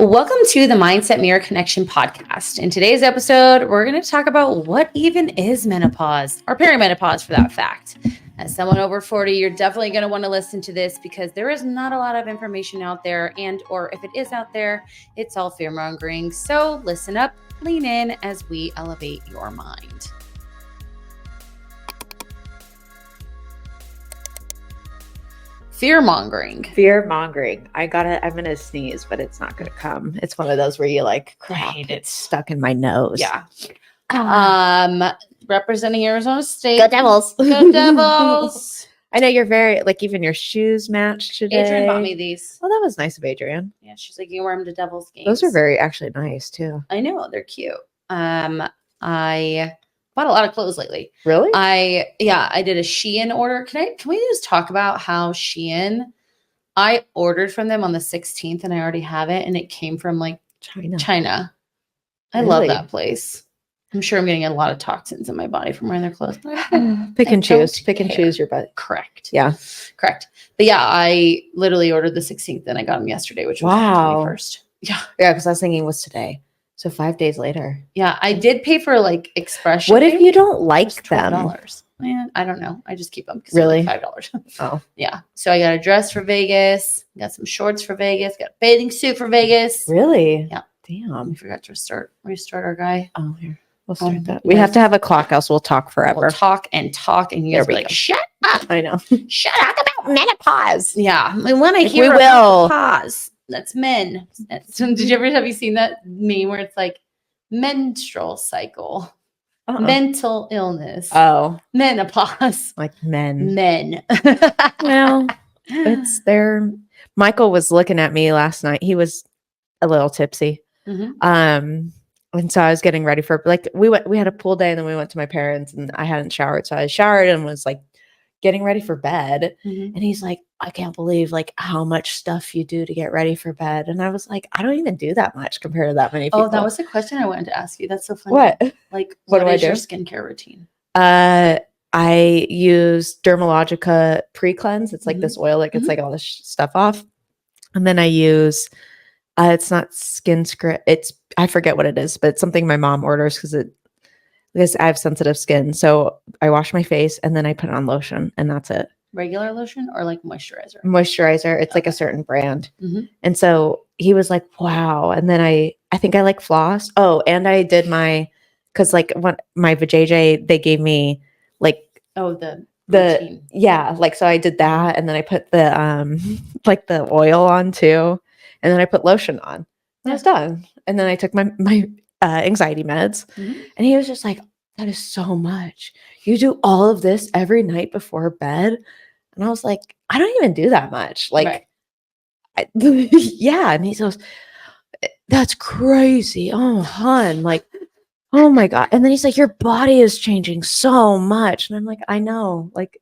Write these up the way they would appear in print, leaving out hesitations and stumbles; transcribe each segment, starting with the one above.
Welcome to the Mindset Mirror Connection podcast. In today's episode, we're going to talk about what even is menopause, or perimenopause for that fact. As someone over 40, you're definitely going to want to listen to this because there is not a lot of information out there, and or if it is out there, it's all fear-mongering. So listen up, lean in as we elevate your mind. Fear-mongering. Fear-mongering. I'm going to sneeze, but it's not going to come. It's one of those where you like, crap, it's stuck in my nose. Yeah. Representing Arizona State. Go Devils. Go Devils. I know you're very, like, even your shoes match today. Adrian bought me these. Well, that was nice of Adrian. Yeah, she's like, you can wear them to Devils games. Those are very actually nice too. I know, they're cute. I bought a lot of clothes lately. Really? I did a Shein order. Can we just talk about how Shein, I ordered from them on the 16th and I already have it, and it came from like China. I love that place. I'm sure I'm getting a lot of toxins in my body from wearing their clothes. Pick and choose your butt. Correct. Yeah. Correct. But yeah, I literally ordered the 16th and I got them yesterday, which was the 21st. Yeah. Yeah, because I was thinking it was today. So 5 days later. Yeah, I did pay for like express shipping. What if you don't like them? $12. Man, I don't know. I just keep them. Really? Like $5. Oh. Yeah. So I got a dress for Vegas. Got some shorts for Vegas. Got a bathing suit for Vegas. Really? Yeah. Damn. We forgot to restart our guy. Oh, here. We'll start that. We have to have a clock, else we'll talk forever. We'll talk, and you guys be like, shut up. I know. Shut up about menopause. Yeah. We want to hear menopause. That's men. Have you seen that meme where it's like menstrual cycle, mental illness, menopause, like men. Well, it's there. Michael was looking at me last night. He was a little tipsy. Mm-hmm. And so I was getting ready for, like, we had a pool day and then we went to my parents and I hadn't showered. So I showered and was like getting ready for bed. Mm-hmm. And he's like, I can't believe like how much stuff you do to get ready for bed. And I was like, I don't even do that much compared to that many people. Oh, that was the question I wanted to ask you. That's so funny. What? Like, what is do? Your skincare routine? I use Dermalogica pre-cleanse. It's like this oil that gets like all this stuff off. And then I use, it's not Skin Script. I forget what it is, but it's something my mom orders because I have sensitive skin. So I wash my face and then I put on lotion and that's it. Regular lotion or like moisturizer? Moisturizer. It's like a certain brand. Mm-hmm. And so he was like, wow. And then I think I like floss. Oh, and I did because like my vajayjay, they gave me like, the routine. Yeah. Like, so I did that. And then I put the, like the oil on too. And then I put lotion on. And I was done. And then I took my anxiety meds. Mm-hmm. And he was just like, that is so much. You do all of this every night before bed? And I was like, I don't even do that much. Like, yeah. And he goes, that's crazy. Oh, hun. Like, oh my God. And then he's like, your body is changing so much. And I'm like, I know. Like,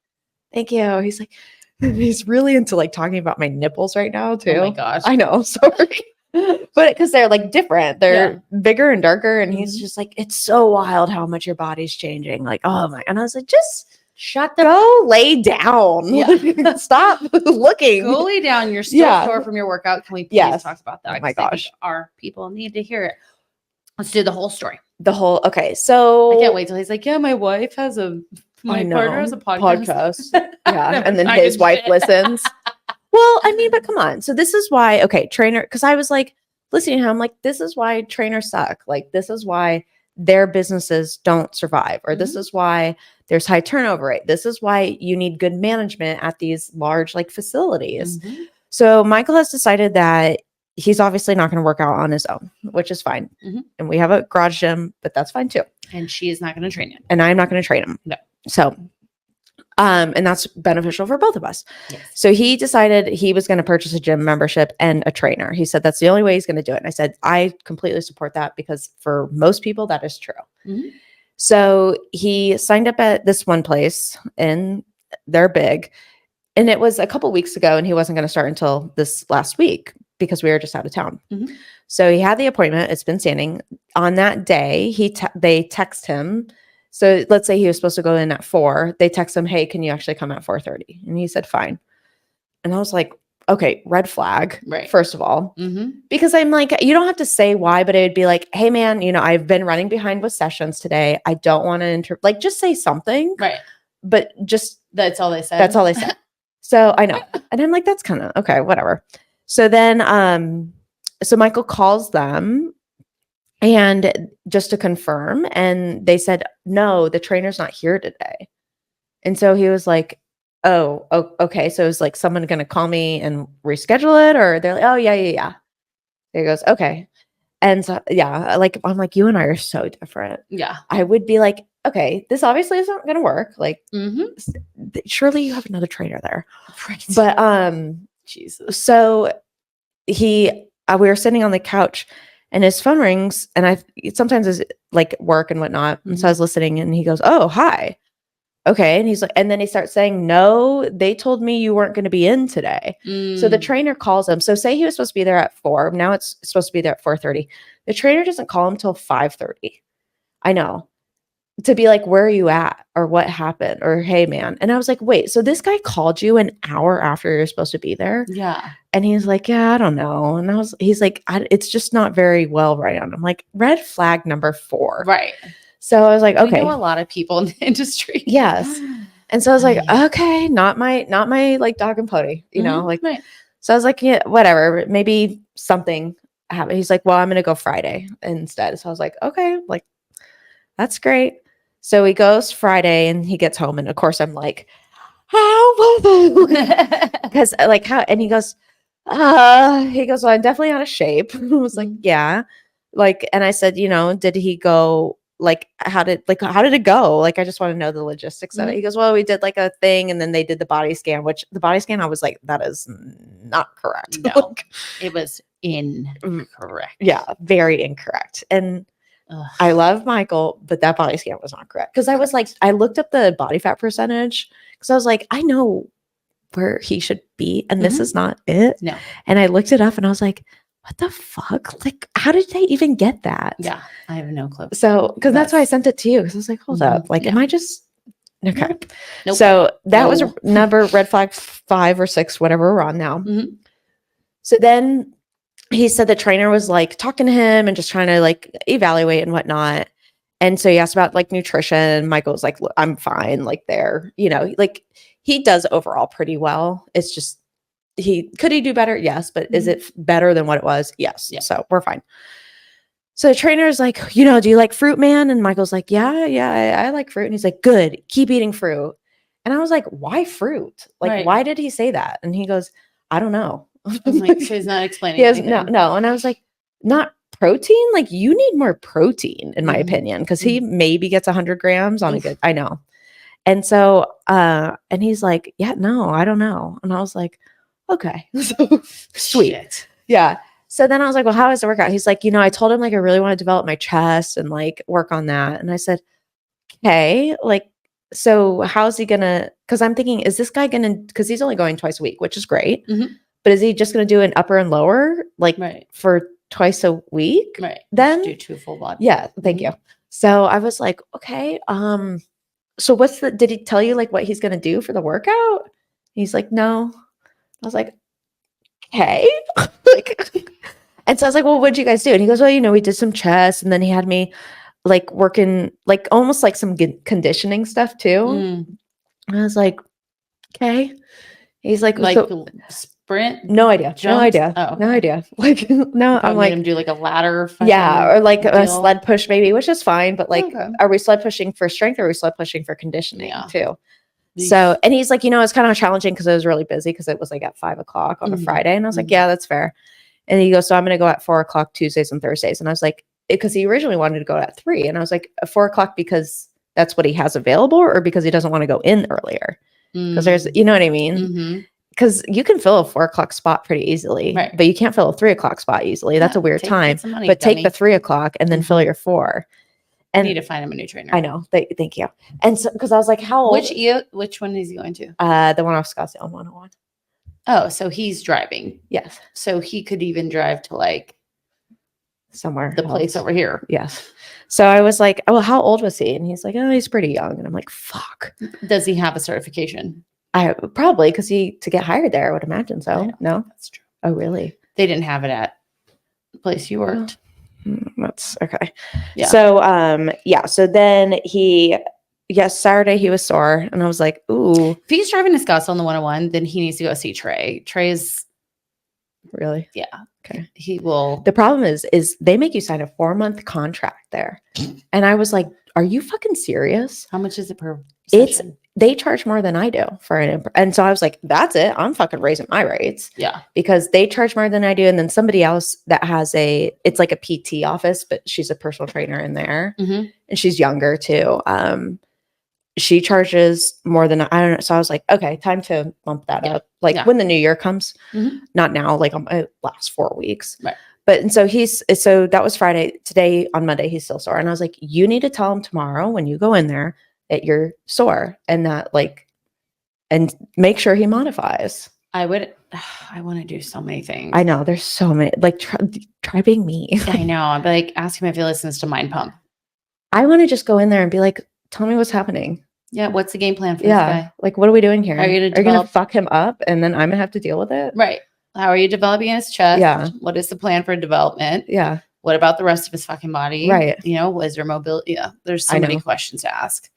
thank you. He's like, he's really into like talking about my nipples right now too. Oh my gosh. I know. Sorry. But because they're like different, they're bigger and darker. And he's just like, it's so wild how much your body's changing. Like, oh my, and I was like, just go lay down. Yeah. Stop looking. Go lay down. You're still sore from your workout. Can we please talk about that? Oh my gosh. Our people need to hear it. Let's do the whole story. Okay. So I can't wait till he's like, yeah, my wife has my partner has a podcast. Yeah. And then his wife listens. Well, I mean, but come on. So this is why, trainer, because I was like, listening to him, I'm like, this is why trainers suck. Like, this is why their businesses don't survive, or this is why there's high turnover rate. This is why you need good management at these large like facilities. Mm-hmm. So Michael has decided that he's obviously not going to work out on his own, which is fine. Mm-hmm. And we have a garage gym, but that's fine too. And she is not going to train him. And I'm not going to train him. No. So and that's beneficial for both of us. Yes. So he decided he was going to purchase a gym membership and a trainer. He said that's the only way he's going to do it. And I said, I completely support that because for most people, that is true. Mm-hmm. So he signed up at this one place and they're big. And it was a couple weeks ago and he wasn't going to start until this last week because we were just out of town. Mm-hmm. So he had the appointment. It's been standing. On that day, they text him. So let's say he was supposed to go in at 4. They text him, hey, can you actually come at 4:30? And he said, fine. And I was like, okay, red flag, Right. first of all, Mm-hmm. because I'm like, you don't have to say why, but it would be like, hey man, I've been running behind with sessions today. I don't want to like, just say something. Right. But just That's all they said. That's all they said. So I know. And I'm like, that's kind of okay, whatever. So then so Michael calls them and just to confirm, and they said, no, the trainer's not here today. And so he was like, oh, okay. So is like someone gonna call me and reschedule it? Or they're like, oh yeah. He goes, okay. And so yeah, like I'm like, you and I are so different. Yeah. I would be like, okay, this obviously isn't gonna work. Like surely you have another trainer there. Right. But Jesus. so we were sitting on the couch and his phone rings, and I sometimes is like work and whatnot. And so I was listening, and he goes, oh, hi. Okay. And he's like, and then he starts saying, no, they told me you weren't going to be in today. So the trainer calls him. So say he was supposed to be there at 4. Now it's supposed to be there at 4:30. The trainer doesn't call him till 5:30. I know. To be like, where are you at? Or what happened? Or hey man. And I was like, wait, so this guy called you an hour after you're supposed to be there? Yeah. And he's like, yeah, I don't know. And he's like, it's just not very well ran. I'm like, red flag number 4. Right. So I was like, okay. I know a lot of people in the industry. Yes. And so I was like, okay, not my like dog and pony, like, right. So I was like, yeah, whatever, maybe something happened. He's like, well, I'm going to go Friday instead. So I was like, okay, like, that's great. So he goes Friday and he gets home. And of course I'm like, how? Because like how, and he goes, well, I'm definitely out of shape. I was like, yeah. Like, and I said, did he go, like, how did it go? Like, I just want to know the logistics of it. He goes, well, we did like a thing and then they did the body scan, which the body scan, I was like, that is not correct. No, it was incorrect. Yeah, very incorrect. And I love Michael, but that body scan was not correct. Because I was like, I looked up the body fat percentage because I was like, I know where he should be, and this is not it. No. And I looked it up and I was like, what the fuck? Like, how did they even get that? Yeah, I have no clue. So, because that's why I sent it to you. Because I was like, hold up. Like, am I just okay? Nope. So that was a number red flag 5 or 6, whatever we're on now. So then he said the trainer was like talking to him and just trying to like evaluate and whatnot. And so he asked about like nutrition. Michael was like, look, I'm fine. Like there, like he does overall pretty well. It's just, could he do better? Yes. But is it better than what it was? Yes. Yeah. So we're fine. So the trainer is like, do you like fruit, man? And Michael's like, yeah, I like fruit. And he's like, good, keep eating fruit. And I was like, why fruit? Like, why did he say that? And he goes, I don't know. I'm like, so he's not explaining. He has, no. And I was like, not protein? Like, you need more protein, in my opinion, because he maybe gets 100 grams on a good, I know. And so, and he's like, yeah, no, I don't know. And I was like, okay, sweet. Shit. Yeah. So then I was like, well, how is the workout? He's like, I told him like, I really want to develop my chest and like work on that. And I said, okay, like, so how's he gonna, because I'm thinking, is this guy gonna, because he's only going twice a week, which is great. But is he just going to do an upper and lower, like for twice a week? Right. Then do 2 full body. Yeah. Thank you. So I was like, okay. So did he tell you like what he's going to do for the workout? He's like, no. I was like, okay. And so I was like, well, what'd you guys do? And he goes, well, we did some chest, and then he had me like working, like almost like some conditioning stuff too. And I was like, okay. He's like so, sprint? No idea. Jumps? No idea. Oh, okay. No idea. Like, no, I'm like, him do like a ladder. Yeah. Or like a sled push maybe, which is fine. But like, are we sled pushing for strength or are we sled pushing for conditioning too? So, and he's like, it's kind of challenging because I was really busy because it was like at 5 o'clock on a Friday. And I was like, yeah, that's fair. And he goes, so I'm going to go at 4 o'clock Tuesdays and Thursdays. And I was like, because he originally wanted to go at 3. And I was like, 4 o'clock because that's what he has available, or because he doesn't want to go in earlier? Because there's, you know what I mean? Because you can fill a 4 o'clock spot pretty easily, but you can't fill a 3 o'clock spot easily. That's a weird time. But take the 3 o'clock and then fill your 4. And I need to find him a new trainer. I know. Thank you. And so, because I was like, how old? Which one is he going to? The one off Scottsdale 101. Oh, so he's driving. Yes. So he could even drive to like somewhere, the place over here. Yes. So I was like, oh, how old was he? And he's like, oh, he's pretty young. And I'm like, fuck. Does he have a certification? I probably because to get hired there, I would imagine I so. don't No, think that's true. oh really? They didn't have it at the place you worked. That's okay. Yeah. So yeah. So then Saturday he was sore, and I was like, ooh, If he's driving to Scottsdale on the 101, then he needs to go see Trey. Trey's really? yeah. Okay. He will. The problem is they make you sign a 4-month contract there, and I was like, are you fucking serious? How much is it per It's session? they charge more than I do for and so I was like, that's it. I'm fucking raising my rates. Yeah. Because they charge more than I do. And then somebody else that has it's like a PT office, but she's a personal trainer in there. Mm-hmm. And she's younger too. She charges more than I don't know. So I was like, okay, time to bump that up. Like when the new year comes, not now, like last 4 weeks. Right. But and so so that was Friday. Today on Monday, he's still sore. And I was like, you need to tell him tomorrow when you go in there that you're sore and that and make sure he modifies. I want to do so many things. I know there's so many, try being me. I know. I'm like, ask him if he listens to Mind Pump. I want to just go in there and be like, tell me what's happening. Yeah. What's the game plan for this guy? Like, what are we doing here? Are you going to fuck him up and then I'm going to have to deal with it? Right. How are you developing his chest? Yeah. What is the plan for development? Yeah. What about the rest of his fucking body? Right. Was there mobility? Yeah. There's so many questions to ask.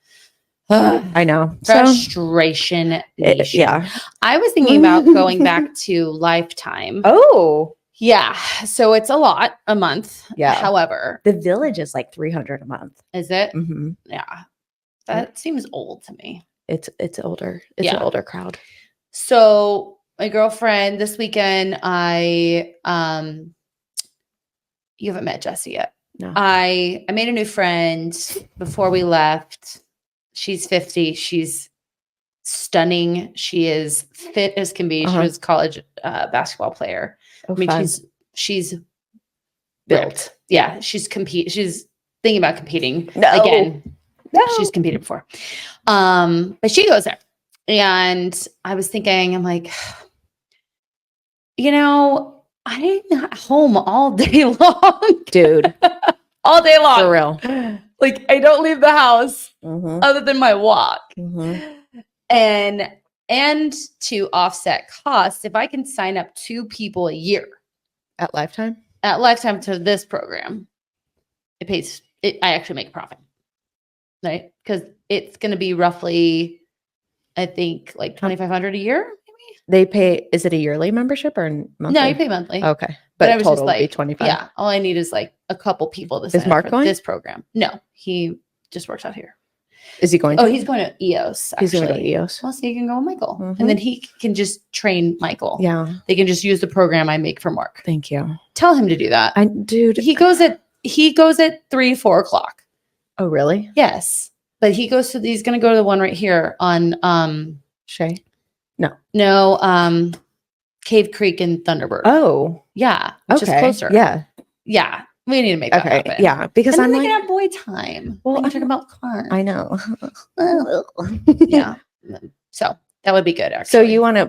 I know. Frustration. Yeah. I was thinking about going back to Lifetime. Oh. Yeah. So it's a month. Yeah. However, the Village is like $300 a month. Is it? Mm-hmm. Yeah. That seems old to me. It's older. It's an older crowd. So my girlfriend this weekend, you haven't met Jessie yet. No. I made a new friend before we left. She's 50. She's stunning. She is fit as can be. She was a college basketball player. Oh, I mean, fun. she's built. Ripped. Yeah, she's thinking about competing again. No. She's competed before. But she goes there. And I was thinking, I'm like, I'm not home all day long. Dude. All day long. For real. Like, I don't leave the house other than my walk. And to offset costs, if I can sign up 2 people a year. At Lifetime to this program, I actually make a profit. Right? Because it's going to be roughly, I think, like $2,500 a year. They pay, is it a yearly membership or monthly? No, you pay monthly. Okay. But I was total just like, would be 25. Yeah. All I need is like a couple people to sign Mark up for going? this program. No, he just works out here. Is he going to? Oh, he's going to EOS. Actually. He's going to go to EOS. Well, so he can go with Michael. And then he can just train Michael. Yeah. They can just use the program I make for Mark. Thank you. Tell him to do that. Dude. He goes at 3-4 o'clock. Oh, really? Yes. But he's going to go to the one right here on Shay? No, Cave Creek and Thunderbird. Oh. Yeah. Which is closer. Yeah. Yeah. We need to make that happen. Yeah. Because and I'm then like, we can have boy time. Well, I'm talking about cars. I know. Yeah. So that would be good, actually. So you want to,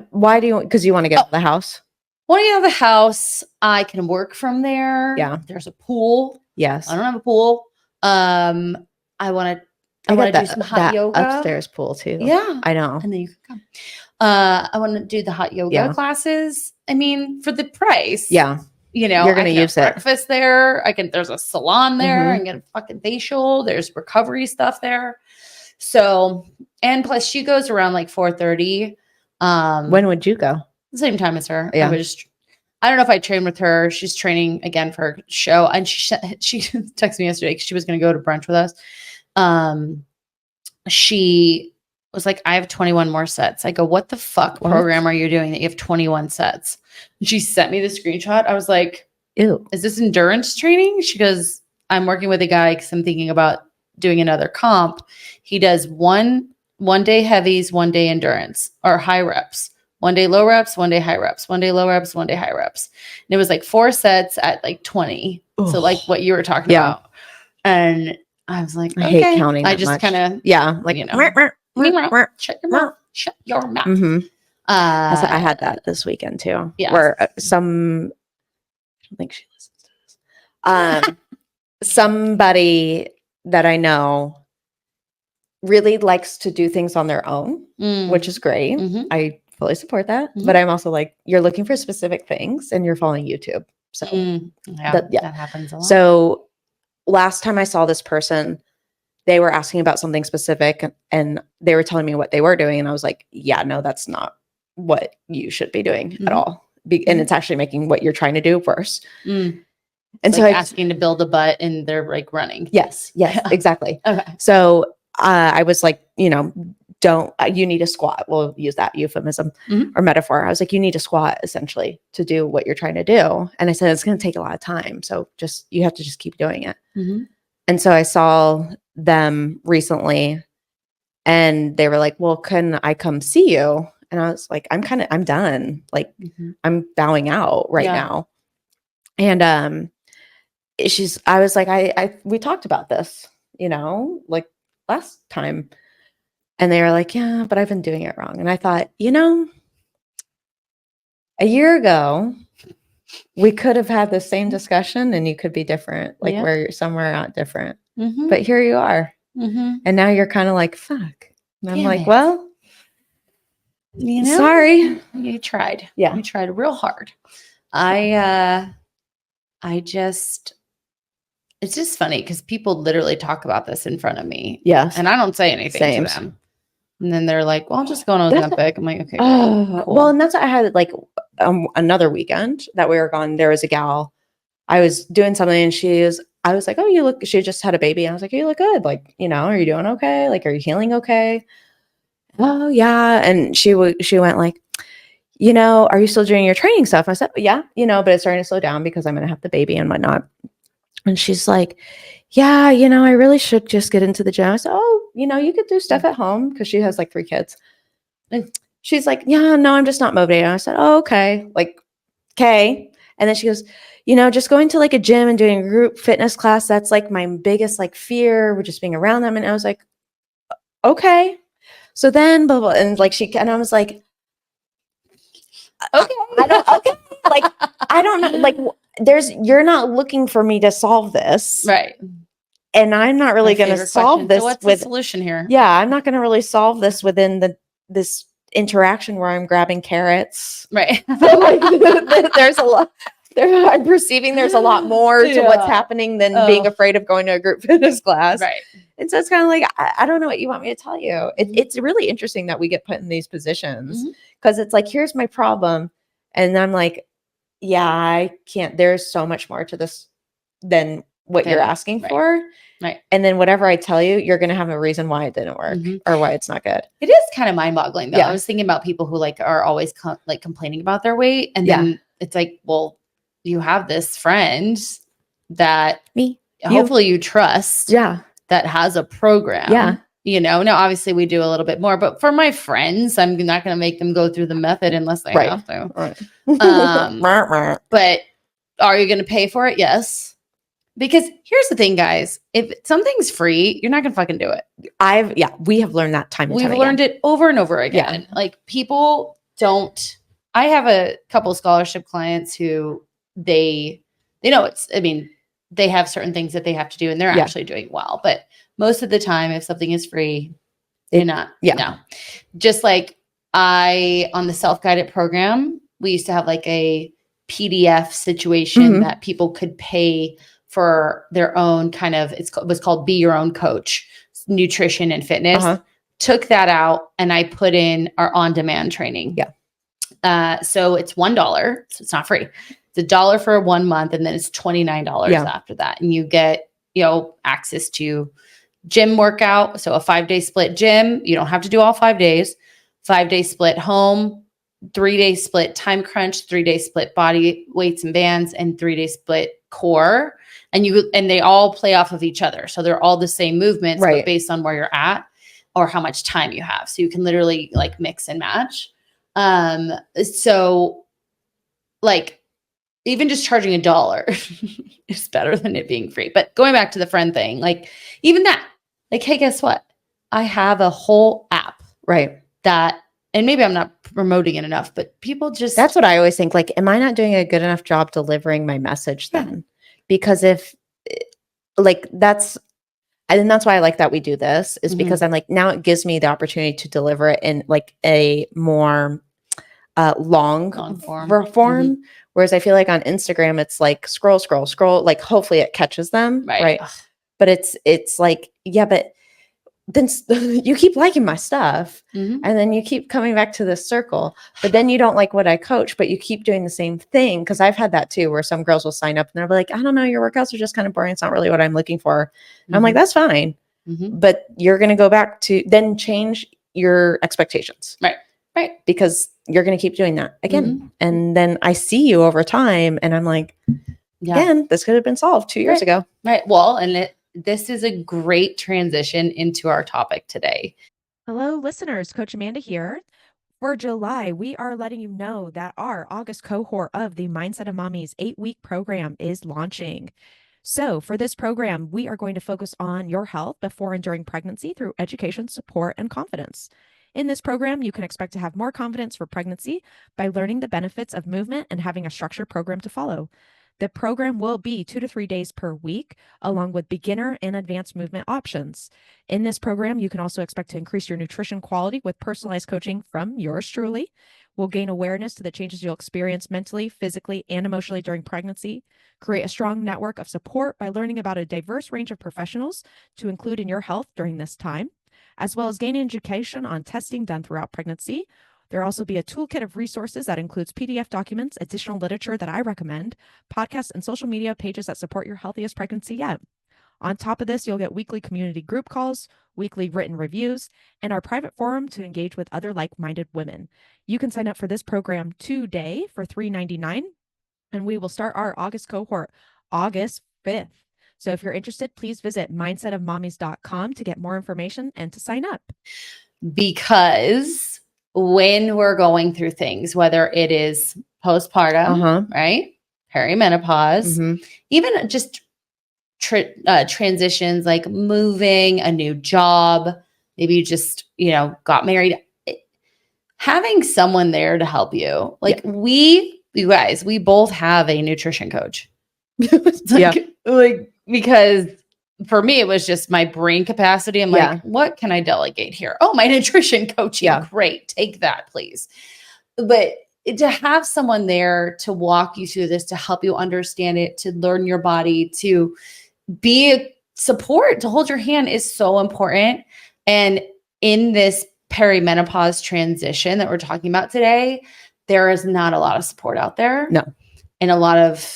because you want to get out of the house? Want to get out of the house. I can work from there. Yeah. There's a pool. Yes. I don't have a pool. I want to do some hot yoga. Upstairs pool too. Yeah. I know. And then you can come. I want to do the hot yoga classes. I mean, for the price. Yeah. You're going to use breakfast there. There's a salon there and get a fucking facial. There's recovery stuff there. So, and plus she goes around like 4:30. When would you go? The same time as her. Yeah. I don't know if I train with her. She's training again for her show. And she texted me yesterday because she was going to go to brunch with us. She was like, I have 21 more sets. I go, what the fuck program are you doing that you have 21 sets? And she sent me the screenshot. I was like, ew, is this endurance training? She goes, I'm working with a guy because I'm thinking about doing another comp. He does one day heavies, 1 day endurance or high reps, 1 day low reps, 1 day high reps, 1 day low reps, 1 day high reps. And it was like 4 sets at like 20. Ooh. So like what you were talking about. And I was like, I hate counting. I just kind of, like, shut your mouth. Shut your mouth. Mm-hmm. I had that this weekend too. Yeah. Where I don't think she listens to this. Somebody that I know really likes to do things on their own, which is great. Mhm. I fully support that. Mhm. But I'm also like, you're looking for specific things and you're following YouTube. So Yeah, yeah. that happens a lot. So last time I saw this person, they were asking about something specific and they were telling me what they were doing. And I was like, yeah, no, that's not what you should be doing at all. And it's actually making what you're trying to do worse. And it's so like asking to build a butt and they're like running. Yes, exactly. Okay. So I was like, you know, you need a squat. We'll use that euphemism or metaphor. I was like, you need a squat essentially to do what you're trying to do. And I said, it's going to take a lot of time. So you have to just keep doing it. And so I saw them recently and they were like, well, can I come see you? And I was like, I'm done. Like I'm bowing out right now. And, I was like, we talked about this, you know, like last time. And they were like, yeah, but I've been doing it wrong. And I thought, you know, a year ago, we could have had the same discussion and you could be different, like where you're somewhere out different. But here you are. And now you're kind of like, fuck. And I'm like, well, you know, sorry. You tried. Yeah. You tried real hard. It's just funny because people literally talk about this in front of me. Yes. And I don't say anything to them. And then they're like, well, I'm just going on Ozempic. I'm like, okay. Cool. Well, and that's what I had like another weekend that we were gone. There was a gal, I was doing something and I was like, oh, she just had a baby. And I was like, you look good. Like, you know, are you doing okay? Like, are you healing okay? Oh yeah. And she went like, you know, are you still doing your training stuff? I said, yeah, you know, but it's starting to slow down because I'm going to have the baby and whatnot. And she's like, yeah, you know, I really should just get into the gym. I said, oh, you know, you could do stuff at home because she has like 3 kids. And she's like, yeah, no, I'm just not motivated. And I said, oh, okay. Like, okay. And then she goes, you know, just going to like a gym and doing a group fitness class, that's like my biggest like fear with just being around them. And I was like, okay. So then, blah, blah, and like and I was like, okay. Like, I don't know. Like, you're not looking for me to solve this. Right. And I'm not really going to solve this. So what's the solution here? Yeah. I'm not going to really solve this within this interaction where I'm grabbing carrots. Right. So like, there's a lot. I'm perceiving there's a lot more to what's happening than being afraid of going to a group fitness class. Right. And so it's kind of like, I don't know what you want me to tell you. It's really interesting that we get put in these positions because it's like, here's my problem. And I'm like, yeah, I can't, there's so much more to this than what you're asking for. Right. And then whatever I tell you, you're going to have a reason why it didn't work or why it's not good. It is kind of mind boggling though. Yeah. I was thinking about people who like are always like complaining about their weight. And then it's like, well, you have this friend that hopefully you trust. Yeah. That has a program. Yeah. You know, now obviously we do a little bit more, but for my friends, I'm not going to make them go through the method unless they have to. Right. But are you going to pay for it? Yes. Because here's the thing, guys. If something's free, you're not going to fucking do it. We have learned that time and time again. We've learned it over and over again. Yeah. Like people don't, I have a couple of scholarship clients who they know they have certain things that they have to do and they're actually doing well. But most of the time, if something is free, they're not. Yeah. No. Just like on the self-guided program, we used to have like a PDF situation that people could pay for their own kind of, it was called Be Your Own Coach, nutrition and fitness. Took that out and I put in our on-demand training. Yeah. So it's $1. So it's not free. It's $1 for 1 month. And then it's $29 after that. And you get, access to gym workout. So a 5-day split gym. You don't have to do all 5 days. 5-day split home, 3-day split time crunch, 3-day split body weights and bands, and 3-day split core. And they all play off of each other. So they're all the same movements, but based on where you're at or how much time you have. So you can literally like mix and match. So like even just charging $1 is better than it being free. But going back to the friend thing, like even that, like, hey, guess what? I have a whole app. Right. That, and maybe I'm not promoting it enough, but people just. That's what I always think. Like, am I not doing a good enough job delivering my message then? Because if like, that's And that's why I like that we do this, is Mhm. because I'm like, now it gives me the opportunity to deliver it in like a more long form. form. Whereas I feel like on Instagram, it's like scroll, scroll, scroll. Like hopefully it catches them. Right. Ugh. But it's like, yeah, but then you keep liking my stuff Mhm. and then you keep coming back to this circle, but then you don't like what I coach, but you keep doing the same thing. Cause I've had that too, where some girls will sign up and they're like, I don't know, your workouts are just kind of boring. It's not really what I'm looking for. And I'm like, that's fine. But you're going to go back to then change your expectations. Right. Because you're going to keep doing that again. And then I see you over time and I'm like, again, this could have been solved 2 years ago. Right. Well, and this is a great transition into our topic today. Hello, listeners. Coach Amanda here. For July, we are letting you know that our August cohort of the Mindset of Mommy's 8-week program is launching. So for this program, we are going to focus on your health before and during pregnancy through education, support, and confidence. In this program, you can expect to have more confidence for pregnancy by learning the benefits of movement and having a structured program to follow. The program will be 2 to 3 days per week, along with beginner and advanced movement options. In this program, you can also expect to increase your nutrition quality with personalized coaching from yours truly. We'll gain awareness to the changes you'll experience mentally, physically, and emotionally during pregnancy, create a strong network of support by learning about a diverse range of professionals to include in your health during this time, as well as gain education on testing done throughout pregnancy. There'll also be a toolkit of resources that includes PDF documents, additional literature that I recommend, podcasts, and social media pages that support your healthiest pregnancy yet. On top of this, you'll get weekly community group calls, weekly written reviews, and our private forum to engage with other like-minded women. You can sign up for this program today for $3.99, and we will start our August cohort August 5th. So if you're interested, please visit mindsetofmommies.com to get more information and to sign up. Because when we're going through things, whether it is postpartum, right, perimenopause, even just transitions like moving, a new job, maybe you just, got married, having someone there to help you. Like you guys, we both have a nutrition coach. Because for me, it was just my brain capacity. I'm like, what can I delegate here? Oh, my nutrition coaching. Great. Take that, please. But to have someone there to walk you through this, to help you understand it, to learn your body, to be a support, to hold your hand is so important. And in this perimenopause transition that we're talking about today, there is not a lot of support out there. No. And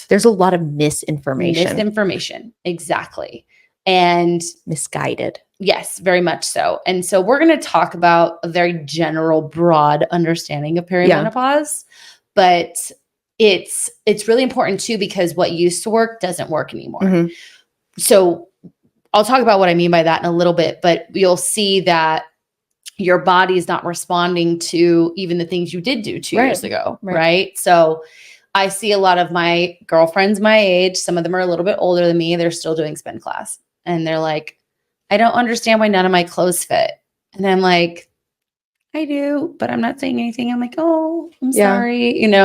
there's a lot of misinformation. Exactly. And misguided. Yes, very much so. And so we're going to talk about a very general, broad understanding of perimenopause, but it's really important too, because what used to work doesn't work anymore. So I'll talk about what I mean by that in a little bit, but you'll see that your body is not responding to even the things you did do 2 years ago. Right. So I see a lot of my girlfriends my age, some of them are a little bit older than me. They're still doing spin class. And they're like, I don't understand why none of my clothes fit. And I'm like, I do, but I'm not saying anything. I'm like, oh, I'm sorry, and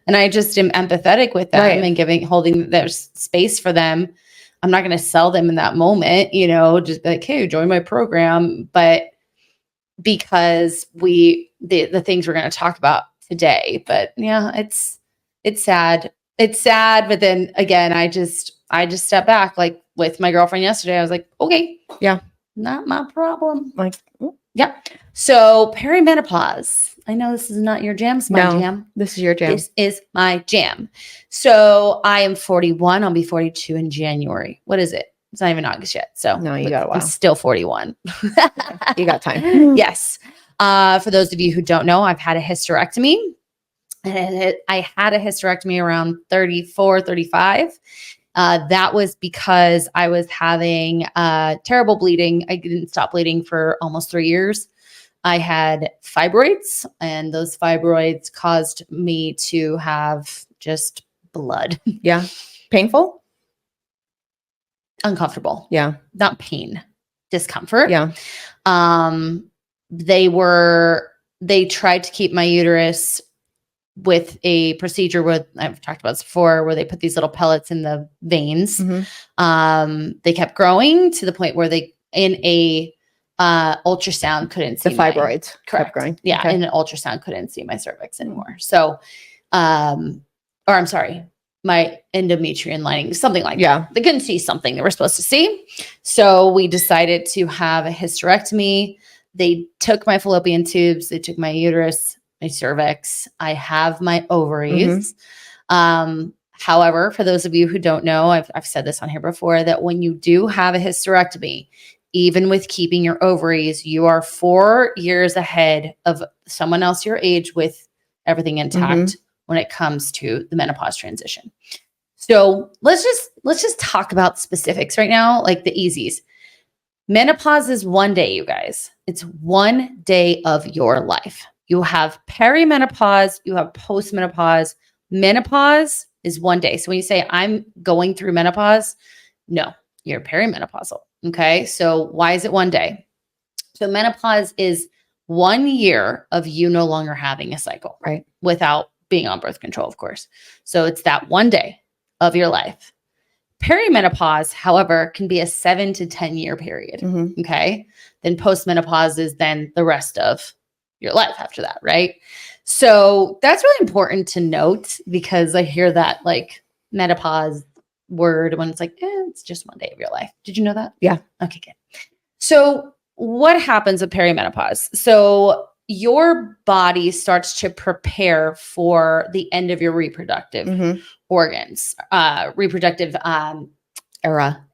I just am empathetic with them and holding their space for them. I'm not going to sell them in that moment, just like, hey, join my program. But because the things we're going to talk about today, but it's sad. It's sad. But then again, I just step back, like with my girlfriend yesterday. I was like, okay, not my problem. Like, So perimenopause. I know this is not your jam. It's my jam. This is your jam. This is my jam. So I am 41. I'll be 42 in January. What is it? It's not even August yet. So no, you got a while. I'm still 41. You got time. Yes. For those of you who don't know, I've had a hysterectomy. And I had a hysterectomy around 34, 35. That was because I was having terrible bleeding. I didn't stop bleeding for almost 3 years. I had fibroids, and those fibroids caused me to have just blood. Painful? Uncomfortable. Not pain, discomfort. They tried to keep my uterus with a procedure where I've talked about this before, where they put these little pellets in the veins. They kept growing to the point where they, in a ultrasound, couldn't see The fibroids kept growing. Yeah, Okay. in an ultrasound couldn't see my cervix anymore. So, or I'm sorry, my endometrium lining, something like that. They couldn't see something they were supposed to see. So we decided to have a hysterectomy. They took my fallopian tubes. They took my uterus, my cervix. I have my ovaries. However, for those of you who don't know, I've said this on here before, that when you do have a hysterectomy, even with keeping your ovaries, you are 4 years ahead of someone else your age with everything intact when it comes to the menopause transition. So let's just talk about specifics right now, like the easies. Menopause is one day, you guys. It's one day of your life. You have perimenopause, you have postmenopause. Menopause is one day. So when you say I'm going through menopause, no, you're perimenopausal. Okay. So why is it one day? So menopause is 1 year of you no longer having a cycle, right? Without being on birth control, of course. So it's that one day of your life. Perimenopause, however, can be a 7 to 10 year period. Okay. Then postmenopause is then the rest of your life after that, right? So that's really important to note, because I hear that like menopause word when it's like, it's just one day of your life. Did you know that? Yeah. Okay, good. So what happens with perimenopause? So your body starts to prepare for the end of your reproductive organs, reproductive era.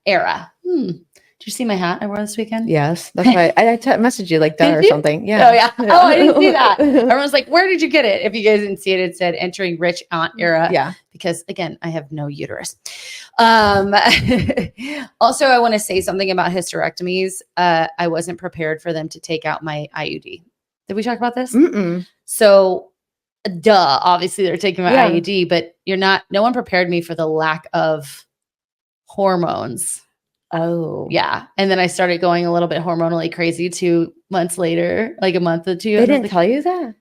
Did you see my hat I wore this weekend? Yes. That's why I messaged you like that or something. Yeah. Oh, yeah. Oh, I didn't see that. Everyone's like, where did you get it? If you guys didn't see it, it said entering rich aunt era. Yeah. Because again, I have no uterus. Also, I want to say something about hysterectomies. I wasn't prepared for them to take out my IUD. Did we talk about this? So, obviously they're taking my IUD, but no one prepared me for the lack of hormones. Oh. Yeah. And then I started going a little bit hormonally crazy 2 months later, like a month or two. They didn't tell you that?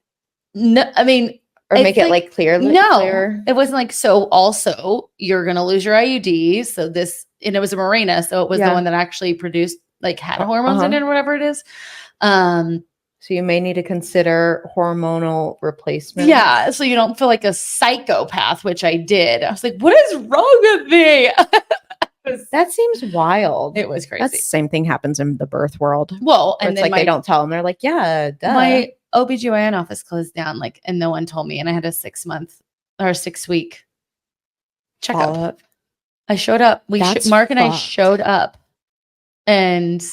No, I mean, or make it like clear. No, it wasn't like, so also you're going to lose your IUD. So this, and it was a Mirena. So it was the one that actually produced, like had hormones in it or whatever it is. So you may need to consider hormonal replacement. Yeah. So you don't feel like a psychopath, which I did. I was like, what is wrong with me? That seems wild. It was crazy. That's the same thing happens in the birth world. Well, and it's then like they don't tell them. They're like, yeah, duh. My OBGYN office closed down, and no one told me. And I had a 6 week checkup. I showed up. Mark and I showed up, and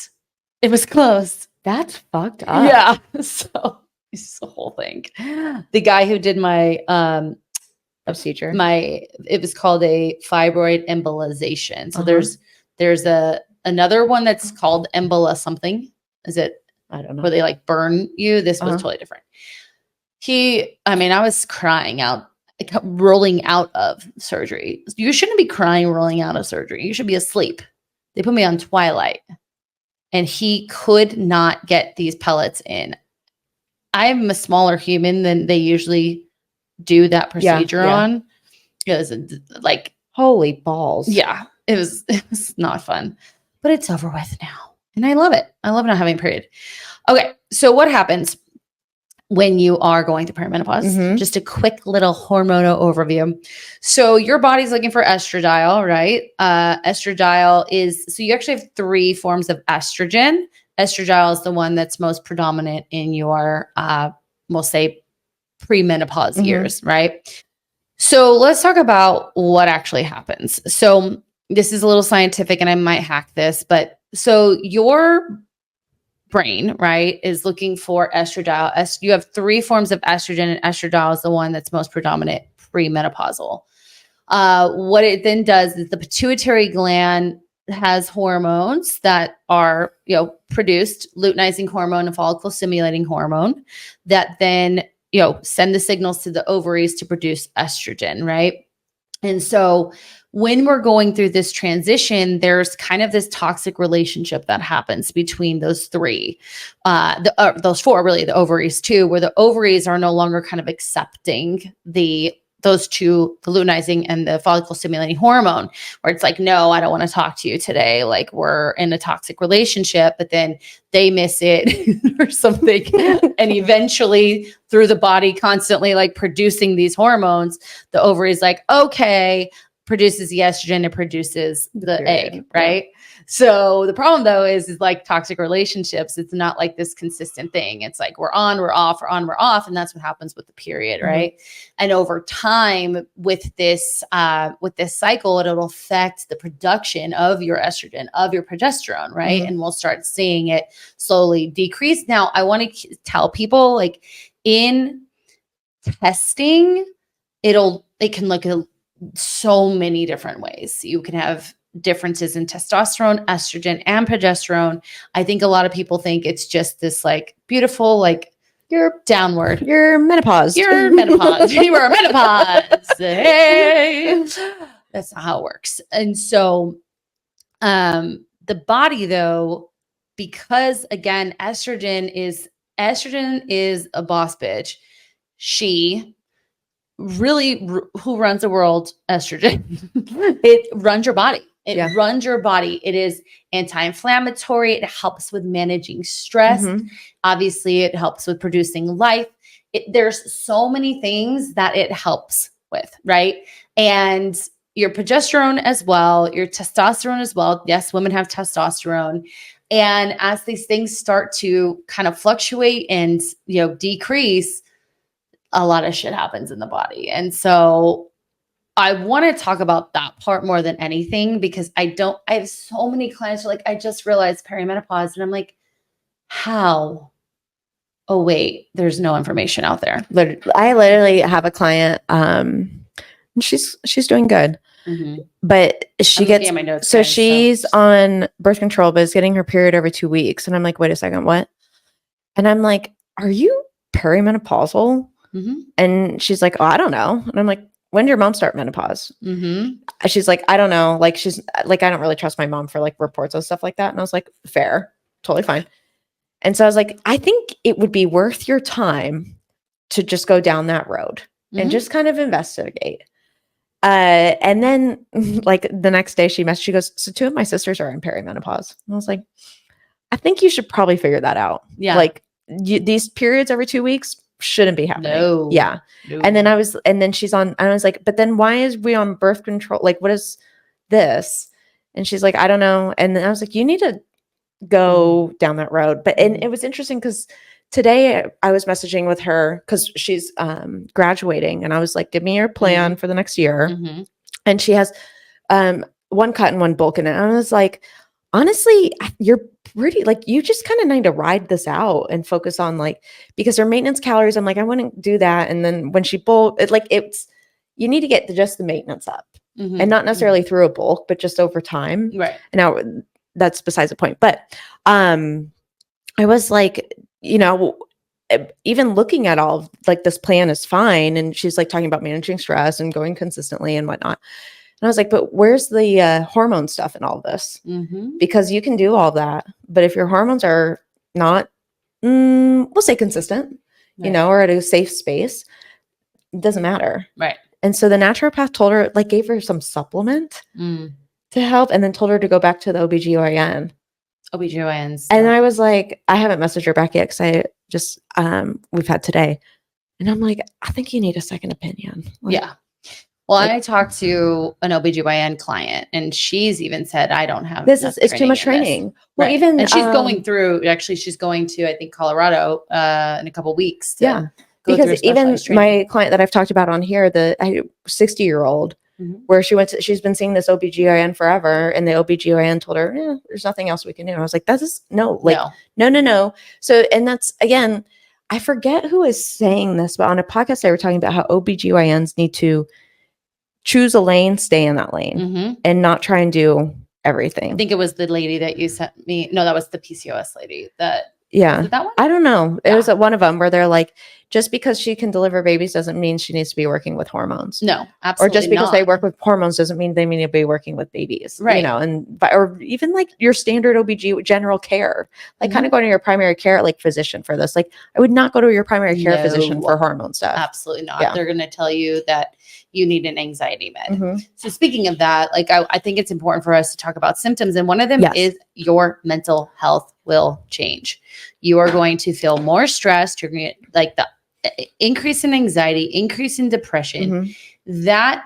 it was closed. That's fucked up. Yeah. So it's the whole thing. The guy who did my procedure, it was called a fibroid embolization. So there's another one that's called embola something. Is it? I don't know. Where they like burn you. This was totally different. I was crying out, rolling out of surgery. You shouldn't be crying rolling out of surgery. You should be asleep. They put me on Twilight, and he could not get these pellets in. I'm a smaller human than they usually do that procedure on. It was like, holy balls. Yeah, it was not fun, but it's over with now. And I love it. I love not having a period. Okay. So what happens when you are going through perimenopause? Just a quick little hormonal overview. So your body's looking for estradiol, right? Estradiol so you actually have 3 forms of estrogen. Estradiol is the one that's most predominant in your, we'll say, premenopause years, right? So let's talk about what actually happens. So this is a little scientific and I might hack this, but so your brain, right, is looking for estradiol. You have 3 forms of estrogen, and estradiol is the one that's most predominant premenopausal. What it then does is the pituitary gland has hormones that are, produced, luteinizing hormone and follicle stimulating hormone, that then send the signals to the ovaries to produce estrogen, right? And so when we're going through this transition, there's kind of this toxic relationship that happens between those three, those four, really, the ovaries too, where the ovaries are no longer kind of accepting those two, the luteinizing and the follicle stimulating hormone, where it's like, no, I don't want to talk to you today. Like, we're in a toxic relationship, but then they miss it or something. And eventually through the body constantly like producing these hormones, the ovary is like, okay, produces the estrogen, it produces the egg, right? Yeah. So the problem though is like toxic relationships. It's not like this consistent thing. It's like we're on, we're off, we're on, we're off. And that's what happens with the period, right? And over time with this cycle, it'll affect the production of your estrogen, of your progesterone, right? And we'll start seeing it slowly decrease. Now, I want to tell people, like, in testing, it can look so many different ways. You can have differences in testosterone, estrogen, and progesterone. I think a lot of people think it's just this like beautiful, like, you're downward. You're menopause. You're menopause. You are menopause. Hey. That's not how it works. And so the body though, because again, estrogen is a boss bitch. She really, who runs the world? Estrogen. It runs your body. It runs your body. It is anti-inflammatory. It helps with managing stress. Obviously, it helps with producing life. There's so many things that it helps with, right? And your progesterone as well, your testosterone as well. Yes, women have testosterone. And as these things start to kind of fluctuate and, decrease, a lot of shit happens in the body. And so I want to talk about that part more than anything, because I have so many clients who are like, I just realized perimenopause. And I'm like, how? Oh, wait, there's no information out there. I literally have a client, she's doing good, but she's on birth control, but is getting her period every 2 weeks. And I'm like, wait a second, what? And I'm like, are you perimenopausal? And she's like, oh, I don't know. And I'm like, when did your mom start menopause? She's like, I don't know. Like, she's like, I don't really trust my mom for like reports and stuff like that. And I was like, fair, totally fine. And so I was like, I think it would be worth your time to just go down that road and just kind of investigate. And then like the next day she goes, so 2 of my sisters are in perimenopause. And I was like, I think you should probably figure that out. Yeah. Like these periods every 2 weeks shouldn't be happening. No. Yeah. No. And then she's on, I was like, but then why is we on birth control? Like, what is this? And she's like, I don't know. And then I was like, you need to go down that road. But, and it was interesting because today I was messaging with her because she's graduating, and I was like, give me your plan for the next year. And she has one cut and one bulk in it. And I was like, honestly, you're pretty, like, you just kind of need to ride this out and focus on, like, because her maintenance calories, I'm like, I wouldn't do that. And then when she bulk, you need to get just the maintenance up and not necessarily through a bulk, but just over time. Right. And now that's besides the point. But I was like, even looking at all, like, this plan is fine. And she's like talking about managing stress and going consistently and whatnot. And I was like, but where's the hormone stuff in all this? Because you can do all that, but if your hormones are not, we'll say consistent, or at a safe space, it doesn't matter. Right. And so the naturopath told her, like, gave her some supplement to help, and then told her to go back to the OBGYN. OBGYNs. And I was like, I haven't messaged her back yet because I just, we've had today. And I'm like, I think you need a second opinion. Like, yeah. Well, I talked to an OBGYN client, and she's even said, I don't have it's too much training. Well, even, and she's going through, she's going to, I think, Colorado in a couple weeks. Because even my client that I've talked about on here, the 60-year-old, where she's been seeing this OBGYN forever, and the OBGYN told her, there's nothing else we can do. And I was like, no. So, and that's, again, I forget who is saying this, but on a podcast, they were talking about how OBGYNs need to choose a lane, stay in that lane, and not try and do everything. I think it was the lady that you sent me. No, that was the PCOS lady that Yeah. Was it that one? I don't know. It Yeah. was one of them where they're like, just because she can deliver babies doesn't mean she needs to be working with hormones. No, Or absolutely just because they not. work with hormones doesn't mean they need to be working with babies. Right. You know, or even like your standard OBG general care, like kind Mhm. of going to your primary care like physician for this. Like I would not go to your primary care physician No. for hormone stuff. Absolutely not. Yeah. They're going to tell you that you need an anxiety med. Mhm. So speaking of that, like I think it's important for us to talk about symptoms. And one of them Yes. is your mental health will change. You are going to feel more stressed. You're going to like the increase in anxiety, increase in depression. Mhm. That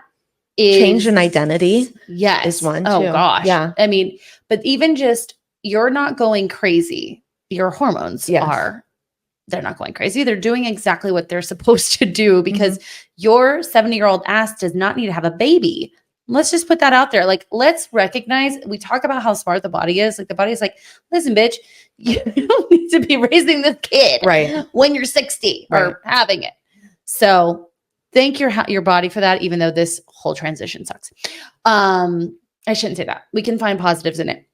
is Change in identity. Yes. is one, Oh too. gosh. Yeah. I mean, but even just you're not going crazy. Your hormones Yes. are. They're not going crazy. They're doing exactly what they're supposed to do because Mm-hmm. your 70-year-old ass does not need to have a baby. Let's just put that out there. Like, let's recognize, we talk about how smart the body is. Like the body's like, listen, bitch, you don't need to be raising this kid Right. when you're 60 Right. or having it. So thank your body for that, even though this whole transition sucks. I shouldn't say that. We can find positives in it.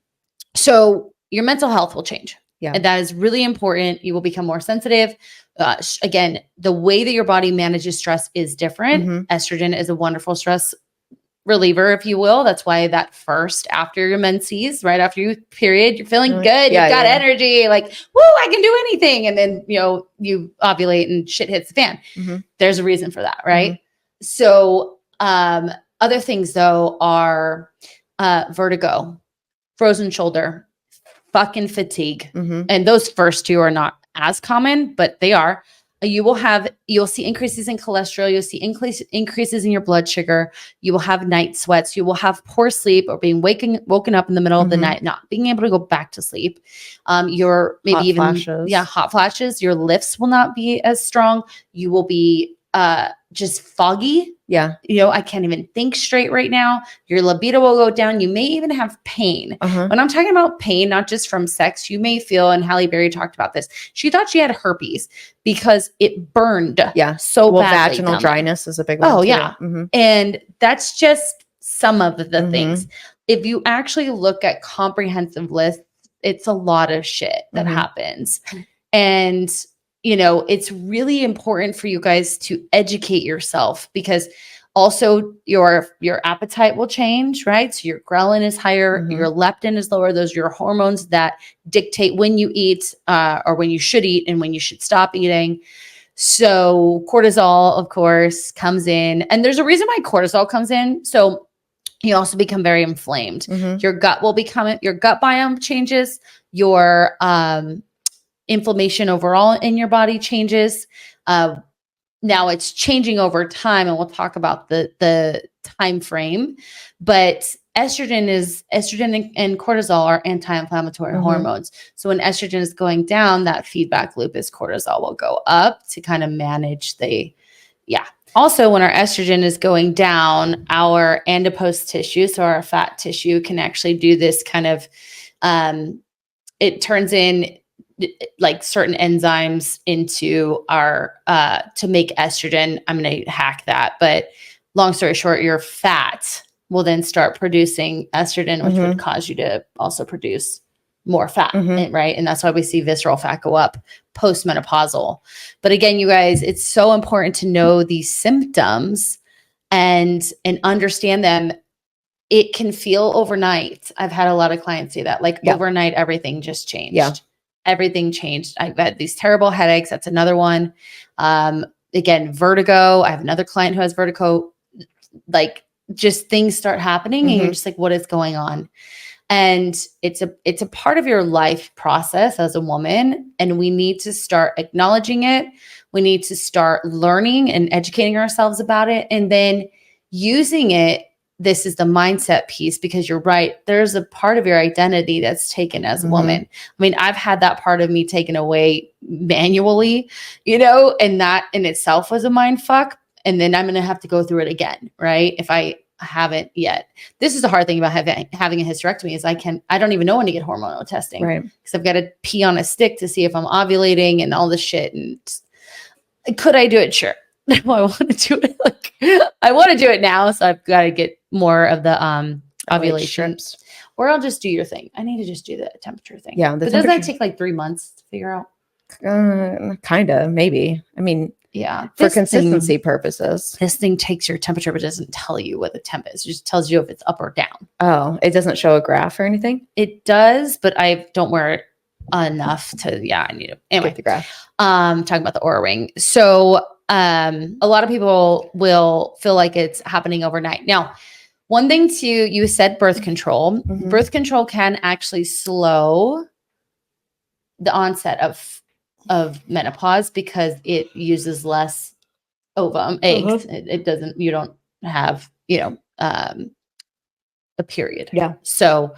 So your mental health will change. Yeah. And that is really important. You will become more sensitive. Again, the way that your body manages stress is different. Mhm. Estrogen is a wonderful stress reliever, if you will. That's why that first after your menses, right after your period, you're feeling Like, good. yeah, You've got yeah. energy, like, woo, I can do anything. And then, you ovulate and shit hits the fan. Mhm. There's a reason for that, right? So other things though are vertigo, frozen shoulder, fucking fatigue. Mhm. And those first two are not as common, but they are. You'll see increases in cholesterol. You'll see increases in your blood sugar. You will have night sweats. You will have poor sleep or being woken up in the middle of the Mhm. night, not being able to go back to sleep. Your maybe Hot even flashes. hot flashes. Your lifts will not be as strong. You will be just foggy. Yeah. I can't even think straight right now. Your libido will go down. You may even have pain. Uh-huh. When I'm talking about pain, not just from sex, you may feel, and Halle Berry talked about this. She thought she had herpes because it burned so Well, badly. vaginal down there. dryness is a big one. Oh, too. yeah. Mhm. And that's just some of the Mhm. things. If you actually look at comprehensive lists, it's a lot of shit that Mhm. happens. And it's really important for you guys to educate yourself because also your appetite will change, right? So your ghrelin is higher, Mhm. your leptin is lower. Those are your hormones that dictate when you eat or when you should eat and when you should stop eating. So cortisol, of course, comes in. And there's a reason why cortisol comes in. So you also become very inflamed. Mhm. Your gut biome changes. Your inflammation overall in your body changes. Now it's changing over time, and we'll talk about the time frame. But estrogen and cortisol are anti-inflammatory Mhm. hormones. So when estrogen is going down, that feedback loop is cortisol will go up to kind of manage Also, when our estrogen is going down, our adipose tissue, so our fat tissue, can actually do this kind of it turns in like certain enzymes into our to make estrogen. I'm going to hack that, but long story short, your fat will then start producing estrogen, which would cause you to also produce more fat, right? And that's why we see visceral fat go up postmenopausal. But again, you guys, it's so important to know these symptoms and understand them. It can feel overnight. I've had a lot of clients say that, like overnight, everything just changed. Yeah. Everything changed. I've had these terrible headaches. That's another one. Again, vertigo. I have another client who has vertigo. Like just things start happening and you're just like, what is going on? And it's a part of your life process as a woman. And we need to start acknowledging it. We need to start learning and educating ourselves about it. And then using it. This is the mindset piece, because you're right. There's a part of your identity that's taken as a woman. I mean, I've had that part of me taken away manually, and that in itself was a mind fuck. And then I'm going to have to go through it again, right? If I haven't yet. This is the hard thing about having a hysterectomy is I don't even know when to get hormonal testing, Right? Because I've got to pee on a stick to see if I'm ovulating and all this shit. And could I do it? Sure. I want to do it. I want to do it now. So I've got to get more of the ovulation. or I'll just do your thing. I need to just do the temperature thing. Yeah. But doesn't that take like 3 months to figure out? Kind of, maybe. I mean, yeah, for consistency purposes. This thing takes your temperature, but doesn't tell you what the temp is. It just tells you if it's up or down. Oh, it doesn't show a graph or anything? It does, but I don't wear it enough to, I need to. Anyway, get the graph. Talking about the Oura Ring. So a lot of people will feel like it's happening overnight. Now, one thing too, you said birth control. Mhm. Birth control can actually slow the onset of menopause because it uses less ovum eggs. It doesn't, you don't have, a period. Yeah. So,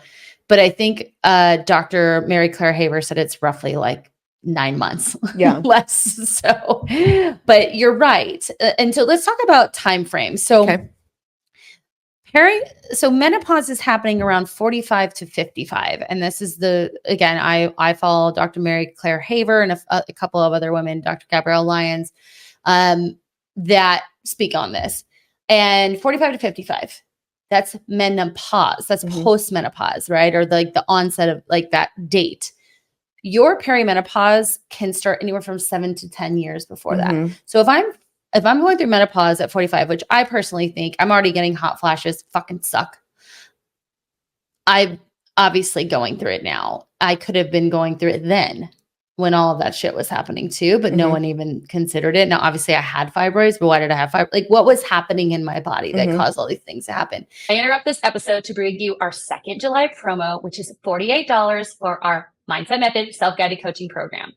but I think Dr. Mary Claire Haver said it's roughly like 9 months. Yeah. Less. So, but you're right. And so let's talk about time frame. So Okay. So menopause is happening around 45 to 55. And this is again, I follow Dr. Mary Claire Haver and a couple of other women, Dr. Gabrielle Lyons, that speak on this. And 45 to 55, that's menopause. That's post-menopause, right? Or like the onset of like that date. Your perimenopause can start anywhere from 7 to 10 years before that. So if I'm going through menopause at 45, which I personally think I'm already getting hot flashes, fucking suck. I'm obviously going through it now. I could have been going through it then when all of that shit was happening too, but no one even considered it. Now, obviously I had fibroids, but why did I have fibroids? Like what was happening in my body that caused all these things to happen? I interrupt this episode to bring you our second July promo, which is $48 for our Mindset Method self-guided coaching program.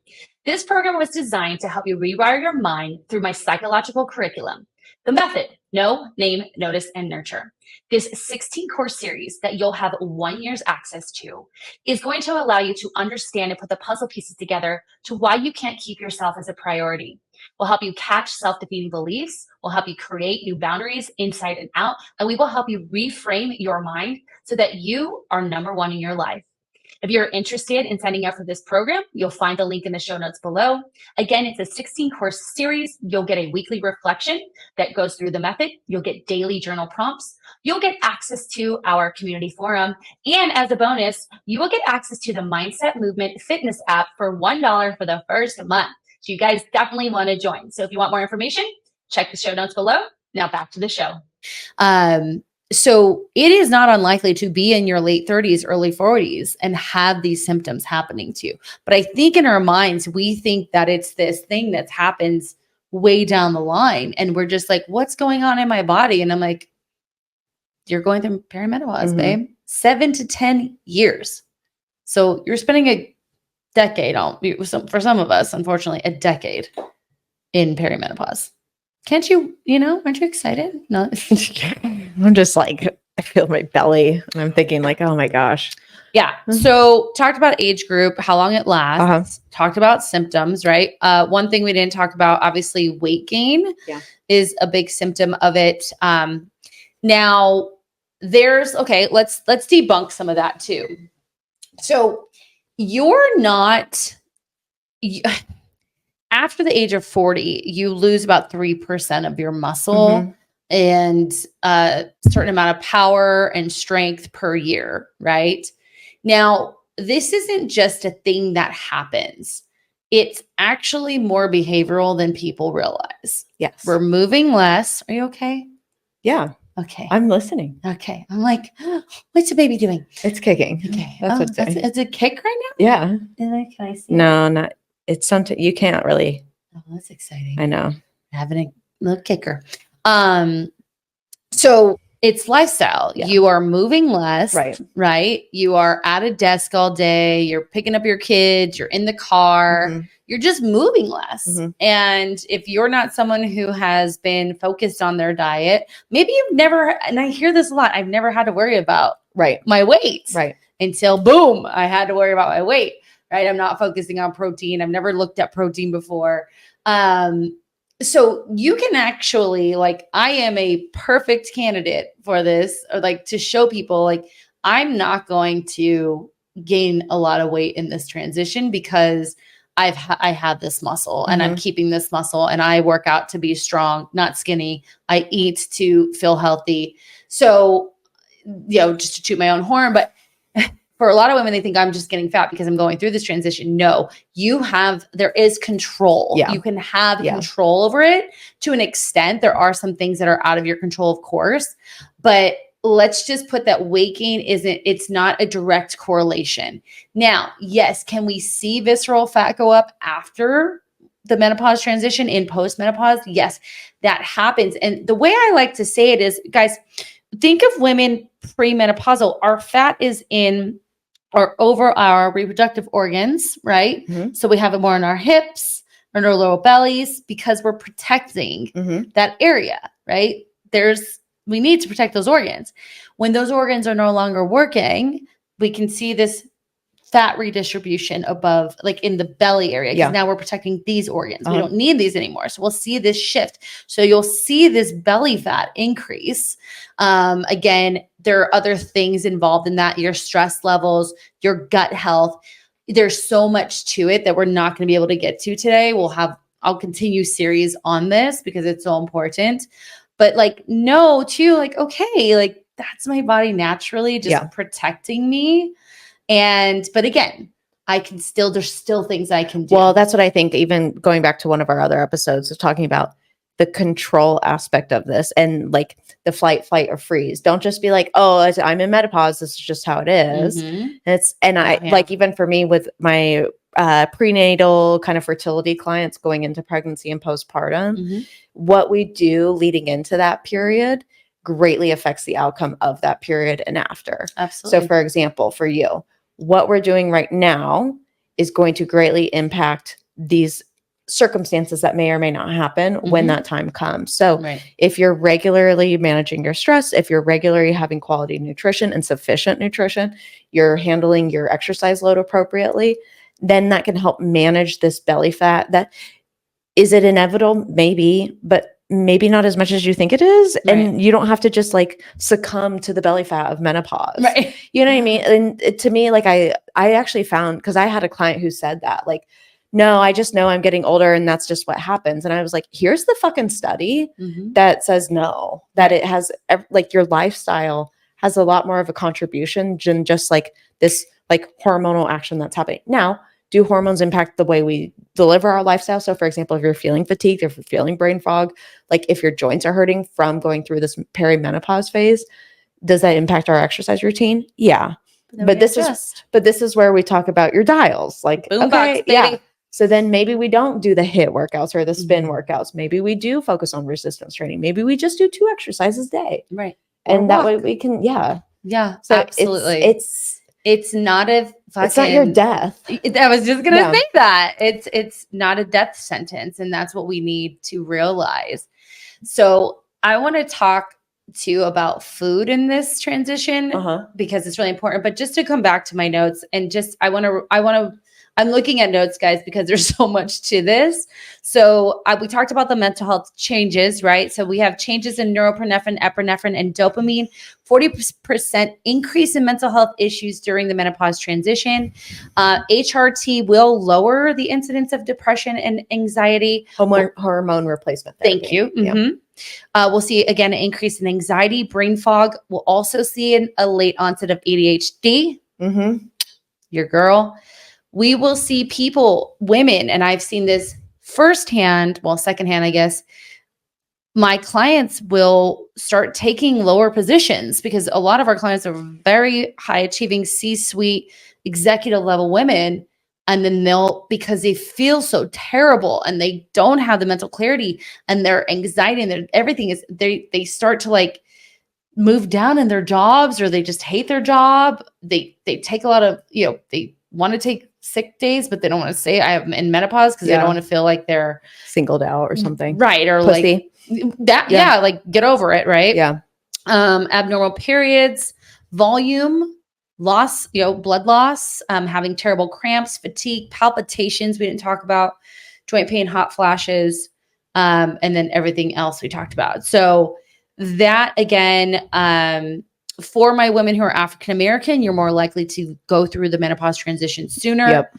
This program was designed to help you rewire your mind through my psychological curriculum. The method, know, name, notice, and nurture. This 16-course series that you'll have 1 year's access to is going to allow you to understand and put the puzzle pieces together to why you can't keep yourself as a priority. We'll help you catch self-defeating beliefs. We'll help you create new boundaries inside and out. And we will help you reframe your mind so that you are number one in your life. If you're interested in signing up for this program, you'll find the link in the show notes below. Again, it's a 16-course series. You'll get a weekly reflection that goes through the method. You'll get daily journal prompts. You'll get access to our community forum. And as a bonus, you will get access to the Mindset Movement Fitness app for $1 for the first month. So you guys definitely want to join. So if you want more information, check the show notes below. Now back to the show. So it is not unlikely to be in your late 30s, early 40s and have these symptoms happening to you. But I think in our minds, we think that it's this thing that happens way down the line. And we're just like, what's going on in my body? And I'm like, you're going through perimenopause, babe. 7 to 10 years. So you're spending a decade for some of us, unfortunately, a decade in perimenopause. Can't you, aren't you excited? No. I'm just like, I feel my belly and I'm thinking like, oh my gosh. Yeah. So talked about age group, how long it lasts, talked about symptoms, right? One thing we didn't talk about, obviously weight gain is a big symptom of it. Now let's debunk some of that too. So you're not, after the age of 40, you lose about 3% of your muscle and a certain amount of power and strength per year, right? Now, this isn't just a thing that happens. It's actually more behavioral than people realize. Yes. We're moving less. Are you okay? Yeah. Okay. I'm listening. Okay. I'm like, what's the baby doing? It's kicking. Okay. That's what's doing. It's a kick right now? Yeah. Can I see? No, not. It's something you can't really. Oh, that's exciting. I know. Having a little kicker. So it's lifestyle. Yeah. You are moving less, right? You are at a desk all day. You're picking up your kids. You're in the car. You're just moving less. And if you're not someone who has been focused on their diet, maybe you've never, and I hear this a lot, I've never had to worry about my weight until boom, I had to worry about my weight, right? I'm not focusing on protein. I've never looked at protein before. So you can actually, like, I am a perfect candidate for this, or like to show people, like, I'm not going to gain a lot of weight in this transition because I have this muscle and I'm keeping this muscle, and I work out to be strong, not skinny. I eat to feel healthy. So, just to toot my own horn, but for a lot of women, they think I'm just getting fat because I'm going through this transition. No, there is control. Yeah. You can have Yeah. control over it to an extent. There are some things that are out of your control, of course, but let's just put that weight gain it's not a direct correlation. Now, yes, can we see visceral fat go up after the menopause transition in postmenopause? Yes, that happens. And the way I like to say it is, guys, think of women premenopausal. Our fat is in or over our reproductive organs, right? Mhm. So we have it more in our hips or in our lower bellies because we're protecting that area, right? We need to protect those organs. When those organs are no longer working, we can see this fat redistribution above, like in the belly area, because now we're protecting these organs. We don't need these anymore. So we'll see this shift. So you'll see this belly fat increase. Again, there are other things involved in that, your stress levels, your gut health. There's so much to it that we're not going to be able to get to today. I'll continue series on this because it's so important. But like, no, too, like, okay, like that's my body naturally just protecting me. But again, there's still things I can do. Well, that's what I think, even going back to one of our other episodes of talking about the control aspect of this and like the flight, or freeze. Don't just be like, oh, I'm in menopause. This is just how it is. Like, even for me with my prenatal kind of fertility clients going into pregnancy and postpartum, what we do leading into that period greatly affects the outcome of that period and after. Absolutely. So for example, for you, what we're doing right now is going to greatly impact these circumstances that may or may not happen when that time comes. So if you're regularly managing your stress, if you're regularly having quality nutrition and sufficient nutrition, you're handling your exercise load appropriately, then that can help manage this belly fat. Is it inevitable? Maybe, but maybe not as much as you think it is. And you don't have to just like succumb to the belly fat of menopause. Right. You know what I mean? And to me, like I actually found, because I had a client who said that, like, no, I just know I'm getting older and that's just what happens. And I was like, here's the fucking study that says no, that it has, like, your lifestyle has a lot more of a contribution than just like this like hormonal action that's happening. Now, do hormones impact the way we deliver our lifestyle? So for example, if you're feeling fatigued, if you're feeling brain fog, like if your joints are hurting from going through this perimenopause phase, does that impact our exercise routine? Yeah. But this is where we talk about your dials. Like, boom box, baby. So then maybe we don't do the HIIT workouts or the spin workouts. Maybe we do focus on resistance training. Maybe we just do 2 exercises a day. Right. And that way we can, Yeah, so absolutely. It's not a fucking, it's not your death. I was just going to say that. It's not a death sentence. And that's what we need to realize. So I want to talk to you about food in this transition because it's really important. But just to come back to my notes and just, I'm looking at notes, guys, because there's so much to this. So we talked about the mental health changes, right? So we have changes in norepinephrine, epinephrine, and dopamine, 40% increase in mental health issues during the menopause transition. HRT will lower the incidence of depression and anxiety. Hormone replacement therapy. Thank you. We'll see, again, an increase in anxiety, brain fog. We'll also see a late onset of ADHD. Your girl. We will see women, and I've seen this firsthand, secondhand, I guess. My clients will start taking lower positions because a lot of our clients are very high achieving C-suite executive level women. And then because they feel so terrible and they don't have the mental clarity and their anxiety and their everything is, they start to like move down in their jobs, or they just hate their job. They take a lot of, they want to take sick days, but they don't want to say I am in menopause because they don't want to feel like they're singled out or something. Right. Or pussy. Like that. Yeah. Like get over it. Right. Yeah. Abnormal periods, volume loss, blood loss, having terrible cramps, fatigue, palpitations. We didn't talk about joint pain, hot flashes, and then everything else we talked about. So that again, for my women who are African-American, you're more likely to go through the menopause transition sooner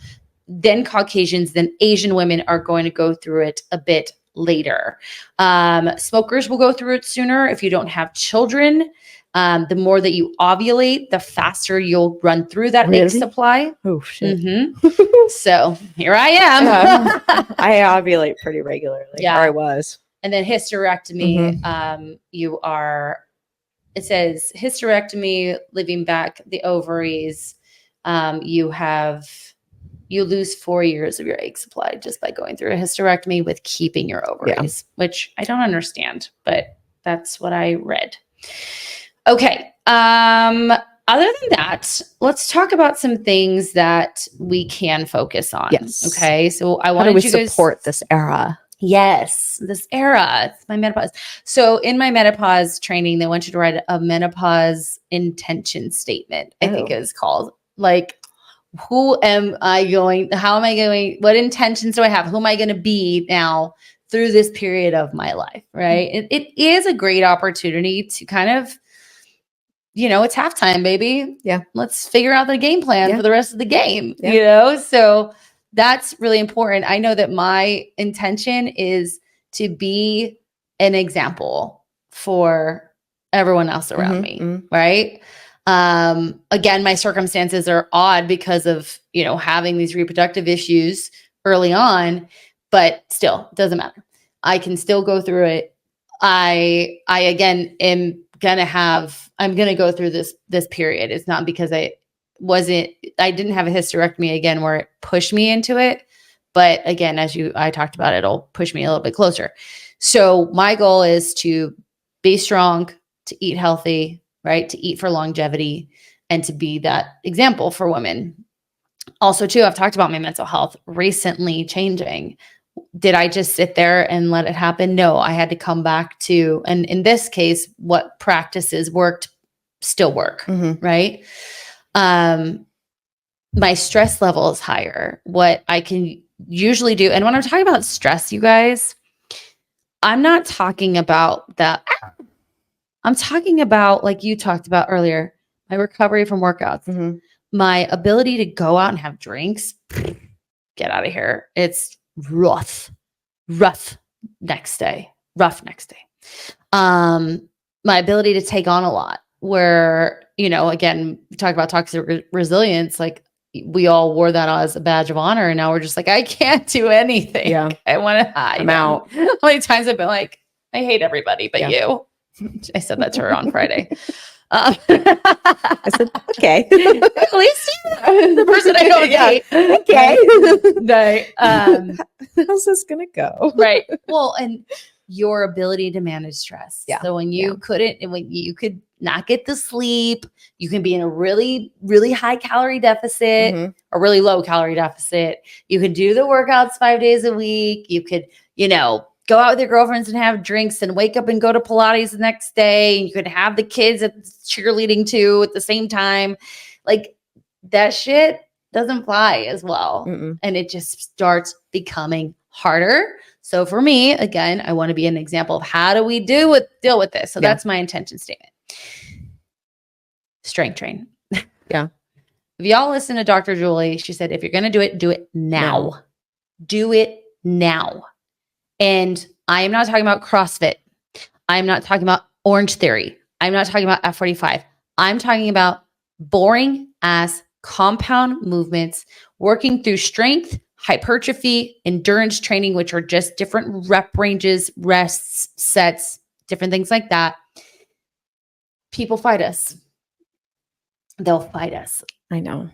than Caucasians. Then Asian women are going to go through it a bit later. Smokers will go through it sooner if you don't have children. The more that you ovulate, the faster you'll run through that egg Really? supply. Oh shit. So here I am. Yeah. I ovulate pretty regularly. Yeah. Or I was. And then hysterectomy, it says hysterectomy, leaving back the ovaries. You lose 4 years of your egg supply just by going through a hysterectomy with keeping your ovaries, which I don't understand, but that's what I read. Okay. Other than that, let's talk about some things that we can focus on. Yes. Okay. So I How do wanted we you guys support this era? Yes, this era. It's my menopause. So in my menopause training, they want you to write a menopause intention statement, I think it was called. Like, how am I going, what intentions do I have? Who am I going to be now through this period of my life, right? It is a great opportunity to kind of, it's halftime, baby. Yeah. Let's figure out the game plan for the rest of the game, Yeah. So that's really important. I know that my intention is to be an example for everyone else around me, right? Again, my circumstances are odd because of, having these reproductive issues early on, but still, it doesn't matter. I can still go through it. I again am I'm going to go through this period. It's not because I didn't have a hysterectomy again where it pushed me into it. But again, I talked about, it'll push me a little bit closer. So my goal is to be strong, to eat healthy, right? To eat for longevity and to be that example for women. Also too, I've talked about my mental health recently changing. Did I just sit there and let it happen? No, I had to come back to, and in this case, what practices worked still work, right? My stress level is higher. What I can usually do, and when I'm talking about stress, you guys, I'm not talking about that. I'm talking about, like you talked about earlier, my recovery from workouts, my ability to go out and have drinks. Get out of here. It's rough next day. My ability to take on a lot where, again, we talk about toxic resilience, like we all wore that as a badge of honor. And now we're just like, I can't do anything. Yeah. I want to hide. I'm out. How many times I've been like, I hate everybody but you. I said that to her on Friday. I said, okay. At least the person I don't hate. Okay. No. How's this going to go? Right. Well, and your ability to manage stress. Yeah. So when you could not get the sleep, you can be in a really, really high calorie deficit, a really low calorie deficit. You could do the workouts 5 days a week. You could, go out with your girlfriends and have drinks and wake up and go to Pilates the next day. And you could have the kids at cheerleading too at the same time. Like that shit doesn't fly as well. And it just starts becoming harder. So for me, again, I want to be an example of how do we deal with this. So that's my intention statement. Strength train. Yeah. If y'all listen to Dr. Julie, she said, if you're going to do it now. No. Do it now. And I am not talking about CrossFit. I'm not talking about Orange Theory. I'm not talking about F45. I'm talking about boring ass compound movements, working through strength, hypertrophy, endurance training, which are just different rep ranges, rests, sets, different things like that. People fight us. They'll fight us. I know.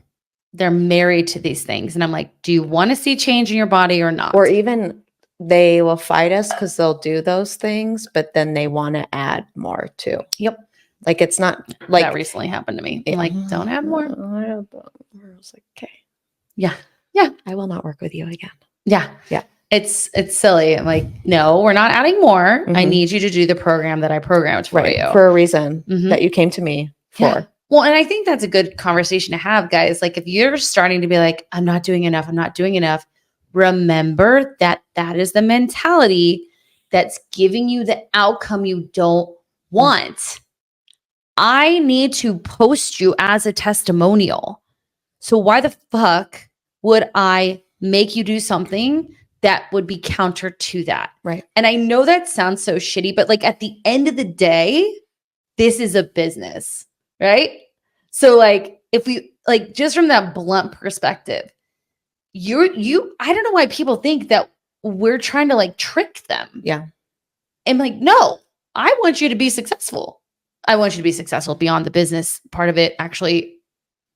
They're married to these things. And I'm like, do you want to see change in your body or not? Or even they will fight us because they'll do those things, but then they want to add more too. Yep. Like it's not like that recently happened to me. I'm like, don't add more. I was like, okay. Yeah. I will not work with you again. Yeah. Yeah. It's silly. I'm like, no, we're not adding more. I need you to do the program that I programmed for you. For a reason that you came to me for. Yeah. Well, and I think that's a good conversation to have, guys. Like if you're starting to be like, I'm not doing enough, remember that is the mentality that's giving you the outcome you don't want. I need to post you as a testimonial. So why the fuck would I make you do something that would be counter to that? Right. And I know that sounds so shitty, but like at the end of the day, this is a business, right? So like, if we like, just from that blunt perspective, I don't know why people think that we're trying to like trick them. Yeah. And like, no, I want you to be successful. I want you to be successful beyond the business part of it. Actually,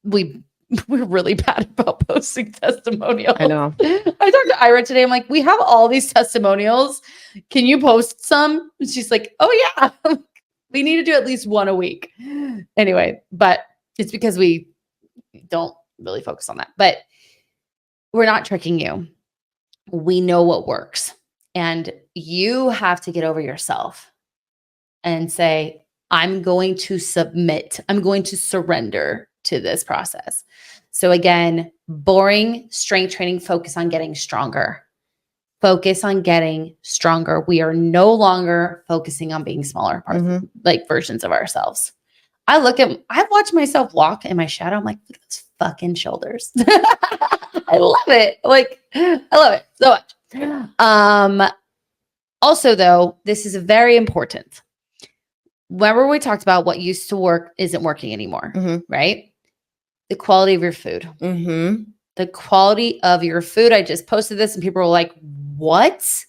we're really bad about posting testimonials. I know. I talked to Ira today. I'm like, we have all these testimonials. Can you post some? And she's like, oh yeah, we need to do at least one a week. Anyway, but it's because we don't really focus on that. But we're not tricking you. We know what works. And you have to get over yourself and say, I'm going to submit. I'm going to surrender to this process. So again, boring strength training, focus on getting stronger. Focus on getting stronger. We are no longer focusing on being smaller parts, like versions of ourselves. I've watched myself walk in my shadow. I'm like, look at those fucking shoulders. I love it. Like, I love it so much. Also though, this is very important. Remember we talked about what used to work isn't working anymore, right? The quality of your food. The quality of your food. I just posted this and people were like, what?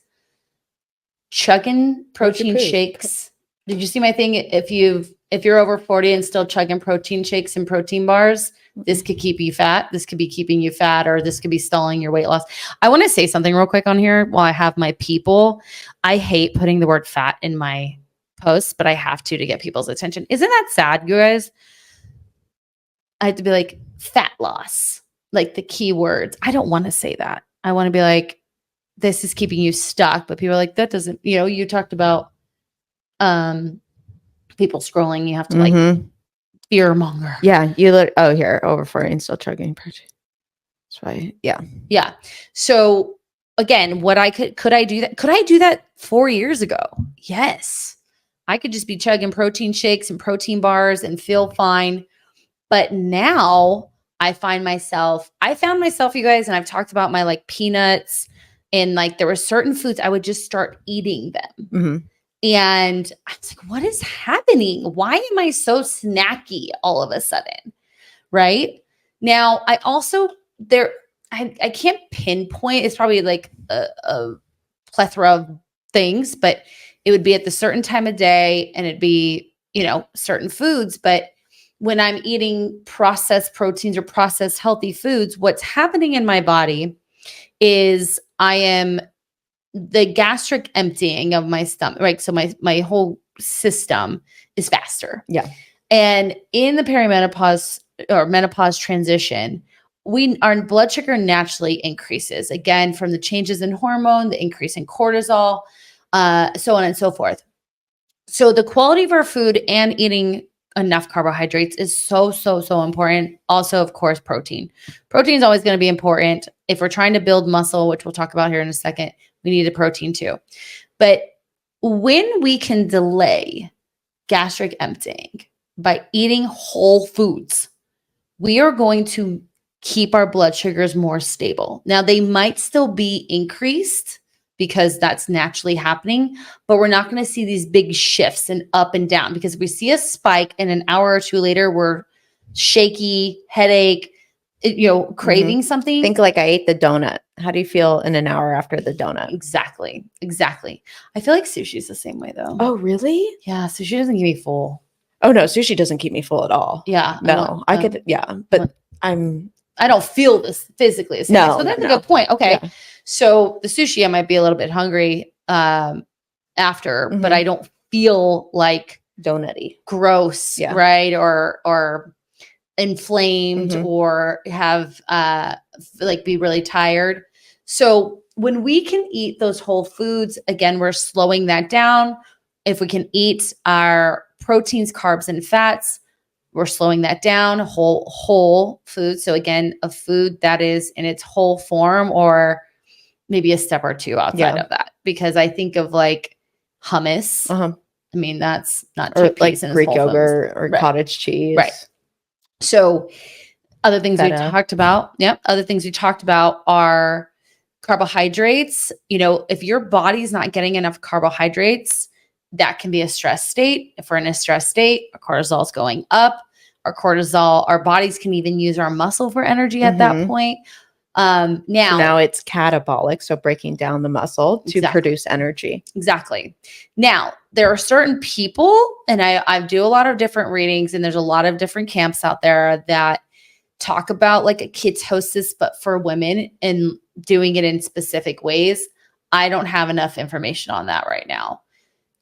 Chugging protein shakes. Did you see my thing? If you're over 40 and still chugging protein shakes and protein bars, this could keep you fat. This could be keeping you fat, or this could be stalling your weight loss. I want to say something real quick on here while I have my people. I hate putting the word fat in my posts, but I have to get people's attention. Isn't that sad, you guys? I have to be like, fat loss, like the key words. I don't want to say that. I want to be like, this is keeping you stuck. But people are like, that doesn't, you talked about people scrolling. You have to like fear-monger. Yeah. Here, over 40 and still chugging protein. That's why. Yeah. Yeah. So again, could I do that? Could I do that 4 years ago? Yes. I could just be chugging protein shakes and protein bars and feel fine. But now I found myself, you guys, and I've talked about my like peanuts, and like there were certain foods I would just start eating them. And I was like, what is happening? Why am I so snacky all of a sudden? Right now, I also I can't pinpoint. It's probably like a plethora of things, but it would be at the certain time of day and it'd be, certain foods. But when I'm eating processed proteins or processed healthy foods, what's happening in my body is the gastric emptying of my stomach, right? So my whole system is faster. Yeah. And in the perimenopause or menopause transition, our blood sugar naturally increases, again, from the changes in hormone, the increase in cortisol, so on and so forth. So the quality of our food and eating enough carbohydrates is so, so, so important. Also, of course, protein. Protein is always going to be important. If we're trying to build muscle, which we'll talk about here in a second, we need a protein too. But when we can delay gastric emptying by eating whole foods, we are going to keep our blood sugars more stable. Now, they might still be increased because that's naturally happening, but we're not going to see these big shifts and up and down, because if we see a spike and an hour or two later, we're shaky, headache, craving something. Think like I ate the donut. How do you feel in an hour after the donut? Exactly. I feel like sushi's the same way though. Oh, really? Yeah. Sushi doesn't keep me full. Oh no, sushi doesn't keep me full at all. Yeah. No, I could. Yeah, but I don't feel this physically. So that's a good point. Okay. Yeah. So the sushi, I might be a little bit hungry after, but I don't feel like donutty, gross, right? Or inflamed or have be really tired. So when we can eat those whole foods, again, we're slowing that down. If we can eat our proteins, carbs, and fats, we're slowing that down. Whole food. So again, a food that is in its whole form, or maybe a step or two outside of that. Because I think of like hummus. I mean, that's not like Greek yogurt or cottage cheese. Right. So other things we talked about. Yep. Other things we talked about are carbohydrates. If your body's not getting enough carbohydrates, that can be a stress state. If we're in a stress state, our cortisol is going up. Our bodies can even use our muscle for energy at that point. So now it's catabolic, so breaking down the muscle to produce energy. Exactly. Now, there are certain people, and I do a lot of different readings, and there's a lot of different camps out there that talk about like a ketosis, but for women and doing it in specific ways. I don't have enough information on that right now.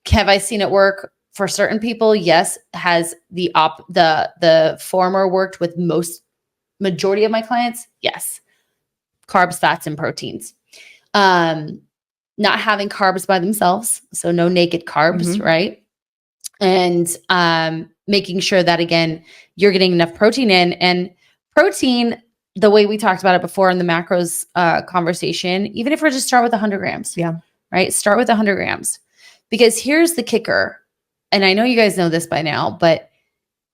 Have I seen it work for certain people? Yes. Has the former worked with majority of my clients? Yes. Carbs, fats, and proteins. Not having carbs by themselves. So no naked carbs, right? And making sure that, again, you're getting enough protein in. And protein, the way we talked about it before in the macros conversation, even if we're just start with 100 grams. Yeah. Right? Start with 100 grams. Because here's the kicker. And I know you guys know this by now, but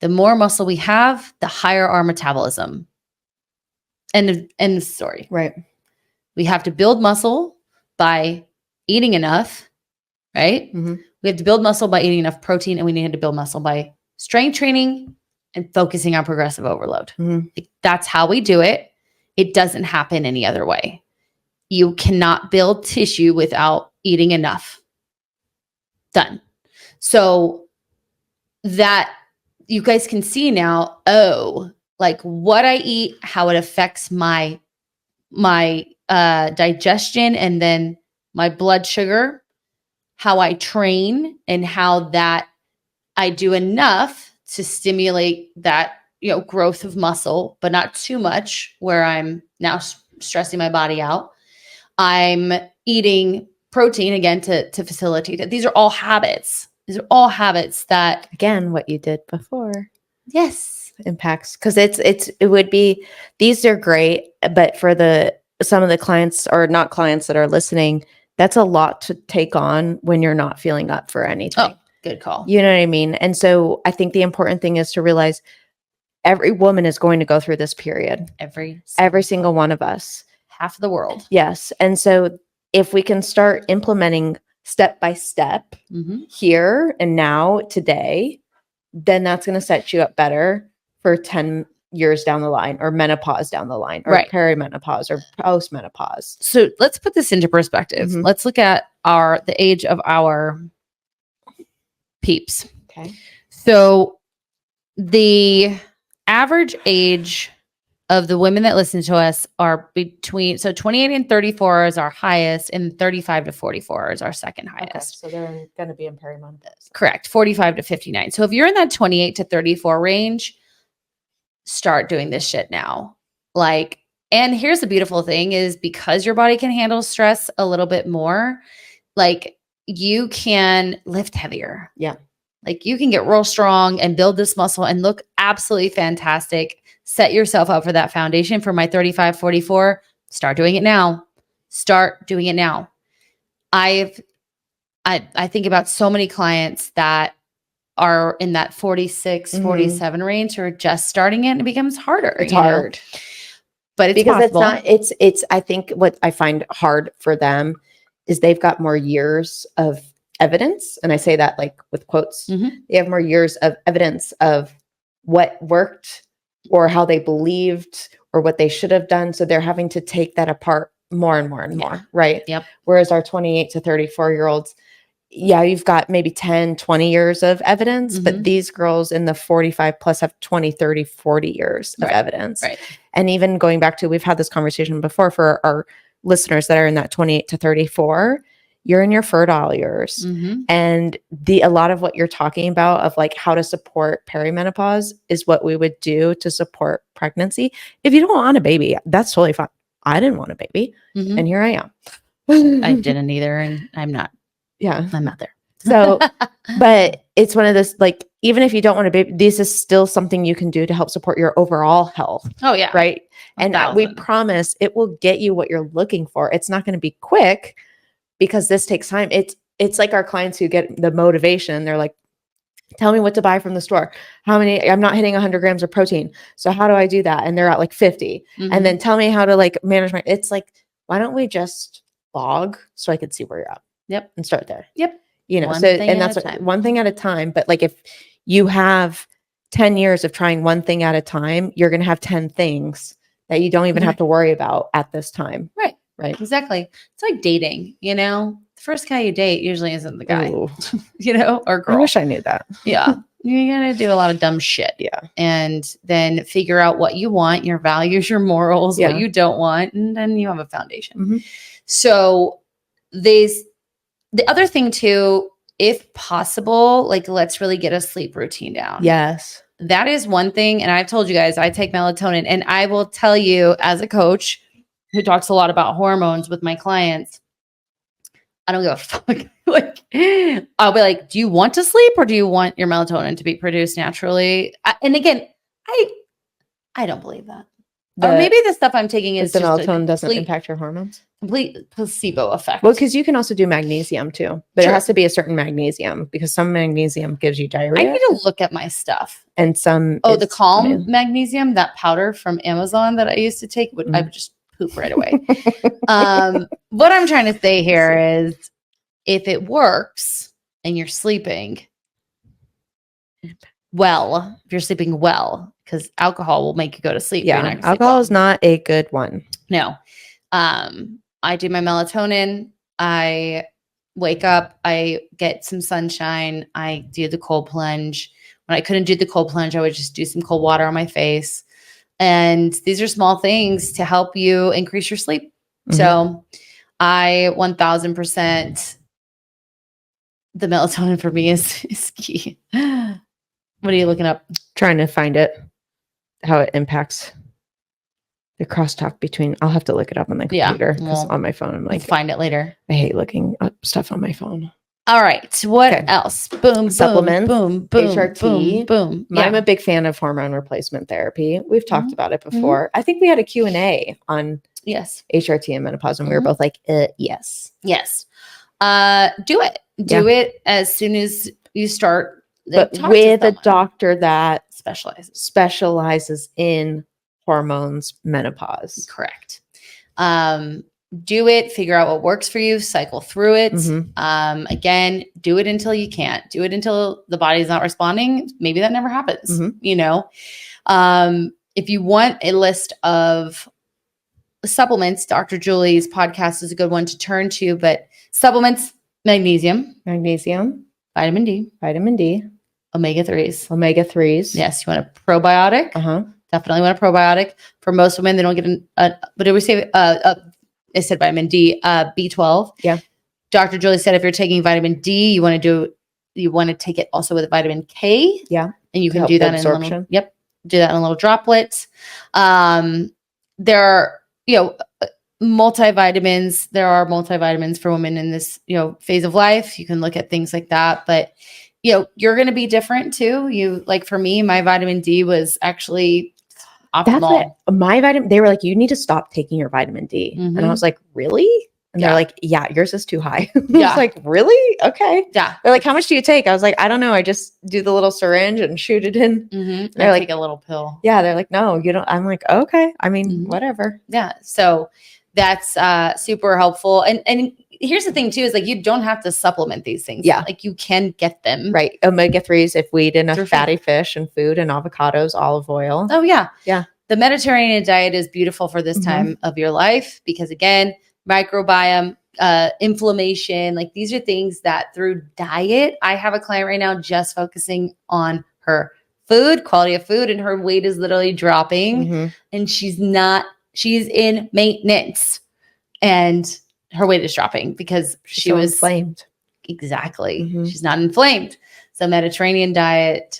the more muscle we have, the higher our metabolism. End of story. Right. We have to build muscle by eating enough, right? We have to build muscle by eating enough protein, and we need to build muscle by strength training and focusing on progressive overload. Like, that's how we do it. It doesn't happen any other way. You cannot build tissue without eating enough. Done. So that you guys can see now, like what I eat, how it affects my digestion, and then my blood sugar, how I train, and how that I do enough to stimulate that, growth of muscle, but not too much where I'm now stressing my body out. I'm eating protein again to facilitate it. These are all habits. These are all habits that, again, what you did before. Yes. Impacts, because it would be, these are great, but for some of the clients or not clients that are listening, that's a lot to take on when you're not feeling up for anything. Oh, good call. You know what I mean? And so I think the important thing is to realize every woman is going to go through this period. Every single one of us. Half of the world. Yes. And so if we can start implementing step by step here and now today, then that's going to set you up better for 10 years down the line, or menopause down the line, or perimenopause, or postmenopause. So let's put this into perspective. Let's look at the age of our peeps. Okay. So the average age of the women that listen to us are between, so 28 and 34 is our highest, and 35 to 44 is our second highest. Okay, so they're going to be in perimenopause. Correct. 45 to 59. So if you're in that 28 to 34 range, start doing this shit now. And here's the beautiful thing is, because your body can handle stress a little bit more, you can lift heavier. Yeah. You can get real strong and build this muscle and look absolutely fantastic. Set yourself up for that foundation. For my 35, 44, start doing it now. Start doing it now. I think about so many clients that are in that 46, 47 range who are just starting it, and it becomes harder. It's hard. But it's because possible. it's I think what I find hard for them is they've got more years of evidence. And I say that with quotes. They have more years of evidence of what worked, or how they believed, or what they should have done. So they're having to take that apart more and more and more. Right. Yep. Whereas our 28 to 34 year olds, you've got maybe 10, 20 years of evidence, but these girls in the 45 plus have 20, 30, 40 years of evidence. Right. And even going back to, we've had this conversation before for our listeners that are in that 28 to 34, you're in your fertile years. And a lot of what you're talking about of how to support perimenopause is what we would do to support pregnancy. If you don't want a baby, that's totally fine. I didn't want a baby. And here I am. I didn't either. And I'm not. Yeah. I'm not there. So, but it's one of those, even if you don't want a baby, this is still something you can do to help support your overall health. Oh yeah. Right. And we promise it will get you what you're looking for. It's not going to be quick, because this takes time. It's like our clients who get the motivation. They're like, tell me what to buy from the store. I'm not hitting 100 grams of protein. So how do I do that? And they're at 50. And then tell me how to manage it's why don't we just log so I can see where you're at? Yep. And start there. Yep. You know, One so, thing and at that's a what, time. one thing at a time. But like, if you have 10 years of trying one thing at a time, you're going to have 10 things that you don't even have to worry about at this time. Right. Right. Exactly. It's like dating, you know, the first guy you date usually isn't the guy, Ooh, you know, or girl. I wish I knew that. Yeah. You're going to do a lot of dumb shit. Yeah. And then figure out what you want, your values, your morals, Yeah. what you don't want. And then you have a foundation. Mhm. So the other thing too, if possible, like let's really get a sleep routine down. Yes. That is one thing. And I've told you guys, I take melatonin, and I will tell you as a coach who talks a lot about hormones with my clients, I don't give a fuck. Like, I'll be like, do you want to sleep or do you want your melatonin to be produced naturally? And again, I don't believe that. Or maybe the stuff I'm taking is the just melatonin a doesn't complete, impact your hormones. complete placebo effect. Well, because you can also do magnesium too, but Sure. it has to be a certain magnesium because some magnesium gives you I diarrhea need to look at my stuff. and some. Oh, the is Calm immune. magnesium, that powder from Amazon that I used to take, I would just poop right away. What I'm trying to say here is, if it works and you're sleeping well, if you're sleeping well, because alcohol will make you go to sleep. But you're not Yeah, gonna sleep alcohol well. is not a good one. No. I do my melatonin. I wake up, I get some sunshine, I do the cold plunge. When I couldn't do the cold plunge, I would just do some cold water on my face. And these are small things to help you increase your sleep. Mhm. So I 1000%, the melatonin for me is key. What are you looking up? Trying to find it, how it impacts the crosstalk between. I'll have to look it up on the Yeah, computer because well, on my phone, I'm We'll like, find it later. I hate looking up stuff on my phone. All right. What Okay. else? Boom, Supplements, boom, boom, HRT. boom, boom. I'm a big fan of hormone replacement therapy. We've talked about it before. I think we had a Q&A on Yes. HRT and menopause, and we were both like, yes. Yes. Do it. Do it as soon as you start. But Talk to with a someone. doctor that specializes. in hormones, menopause. Correct. Do it. Figure out what works for you. Cycle through it. Again, do it until you can't. Do it until the body's not responding. Maybe that never happens. You know, if you want a list of supplements, Dr. Julie's podcast is a good one to turn to. But supplements: magnesium, vitamin D, omega-3s. Yes, you want a probiotic. Definitely want a probiotic. For most women, they don't get but it would say I said vitamin D, B12. Yeah. Dr. Julie said if you're taking vitamin D, you want to take it also with vitamin K. Yeah. And you can help do that in absorption. do that in little droplets. There are, multivitamins. There are multivitamins for women in this, phase of life. You can look at things like that, but you're going to be different too. Like for me, my vitamin D was actually optimal. That's what my vitamin, they were like, you need to stop taking your vitamin D. And I was like, really? And they're like, yeah, yours is too high. I was like, really? Okay. Yeah. They're like, how much do you take? I was like, I don't know. I just do the little syringe and shoot it in. They're like, take a little pill. Yeah. They're like, no, you don't. I'm like, okay. I mean, whatever. Yeah. So that's super helpful. And here's the thing too, is like, you don't have to supplement these things. Yeah. Like you can get them. Right. Omega-3s, if we eat enough Through fatty fish and food and avocados, olive oil. Oh yeah. Yeah. The Mediterranean diet is beautiful for this time of your life because again, microbiome, inflammation, like these are things that through diet, I have a client right now just focusing on her food, quality of food, and her weight is literally dropping and she's in maintenance and her weight is dropping because she was inflamed. Exactly. She's not inflamed. So Mediterranean diet,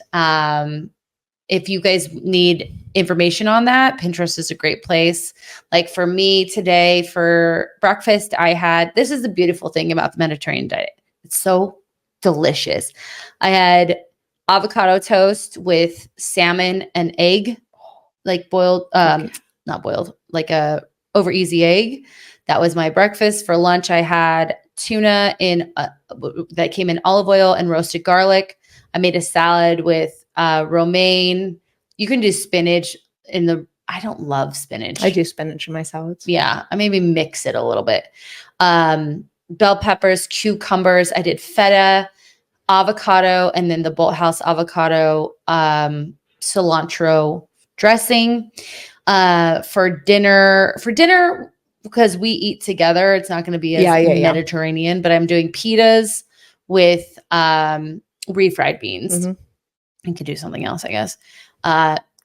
if you guys need information on that, Pinterest is a great place. Like for me today for breakfast, this is the beautiful thing about the Mediterranean diet. It's so delicious. I had avocado toast with salmon and egg, like boiled, not boiled, like a over easy egg. That was my breakfast. For lunch, I had tuna that came in olive oil and roasted garlic. I made a salad with romaine. You can do spinach I don't love spinach. I do spinach in my salads. Yeah. I maybe mix it a little bit. And bell peppers, cucumbers. I did feta, avocado, and then the Bolthouse avocado cilantro dressing. For dinner, because we eat together, it's not going to be as Mediterranean, but I'm doing pitas with refried beans. I could do something else, I guess.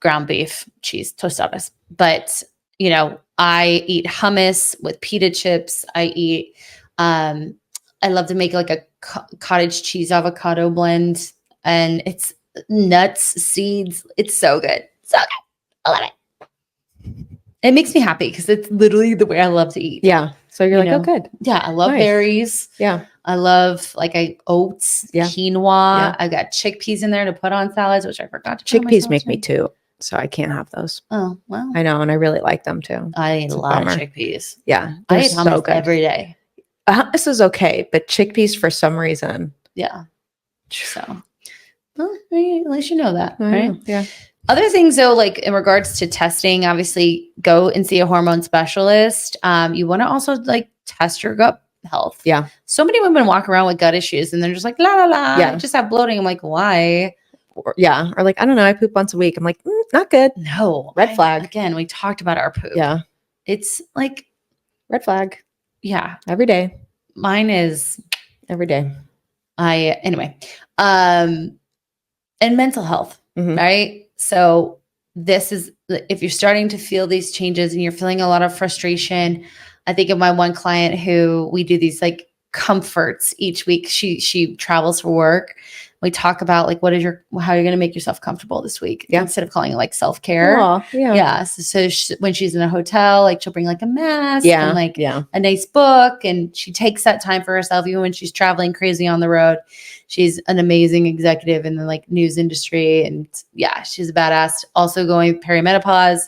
Ground beef, cheese, tostadas. But, you know, I eat hummus with pita chips. I eat, I love to make like a cottage cheese avocado blend, and it's nuts, seeds. It's so good. So good. I love it. It makes me happy because it's literally the way I love to eat. Yeah. So you're like, know? oh, good. Yeah. I love berries. Yeah. I love oats, quinoa. Yeah. I've got chickpeas in there to put on salads, which I forgot to put on Chickpeas make me too. So I can't have those. Oh, well. I know. And I really like them too. I eat a lot of chickpeas. Yeah. I eat hummus every day. Hummus is okay, but chickpeas for some reason. Yeah. So, well, at least you know that, I right? know. Yeah. Other things though, like in regards to testing, obviously go and see a hormone specialist. You want to also like test your gut health. Yeah. So many women walk around with gut issues and they're just like, la, la, la, yeah. I just have bloating. I'm like, why? Or like, I don't know. I poop once a week. I'm like, not good. No. Red flag. Again, we talked about our poop. Yeah. It's like. Red flag. Yeah. Every day. Mine is. Every day. Anyway. And mental health, right? So this is, if you're starting to feel these changes and you're feeling a lot of frustration, I think of my one client who we do these like comforts each week. She travels for work. We talk about like, how you're going to make yourself comfortable this week instead of calling it like self-care. Yeah. So when she's in a hotel, like she'll bring like a mask and like a nice book, and she takes that time for herself, even when she's traveling crazy on the road. She's an amazing executive in the like news industry, and she's a badass. Also going perimenopause,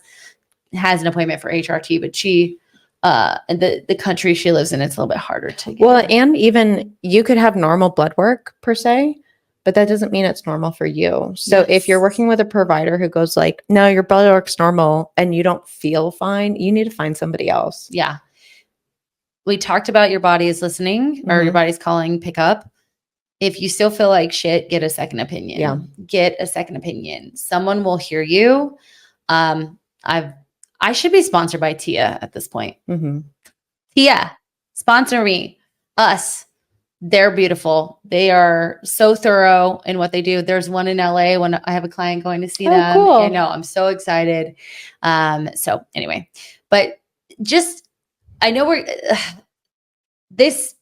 has an appointment for HRT, but she, the country she lives in, it's a little bit harder to get. Well, and even you could have normal blood work per se, but that doesn't mean it's normal for you. So if you're working with a provider who goes like, no, your blood work's normal and you don't feel fine, you need to find somebody else. Yeah. We talked about your body is listening or your body's calling, pick up. If you still feel like shit, get a second opinion. Yeah. Get a second opinion. Someone will hear you. I should be sponsored by Tia at this point. Tia, sponsor me. Us. They're beautiful. They are so thorough in what they do. There's one in LA when I have a client going to see them. Cool. I know. I'm so excited. So anyway, but just, I know this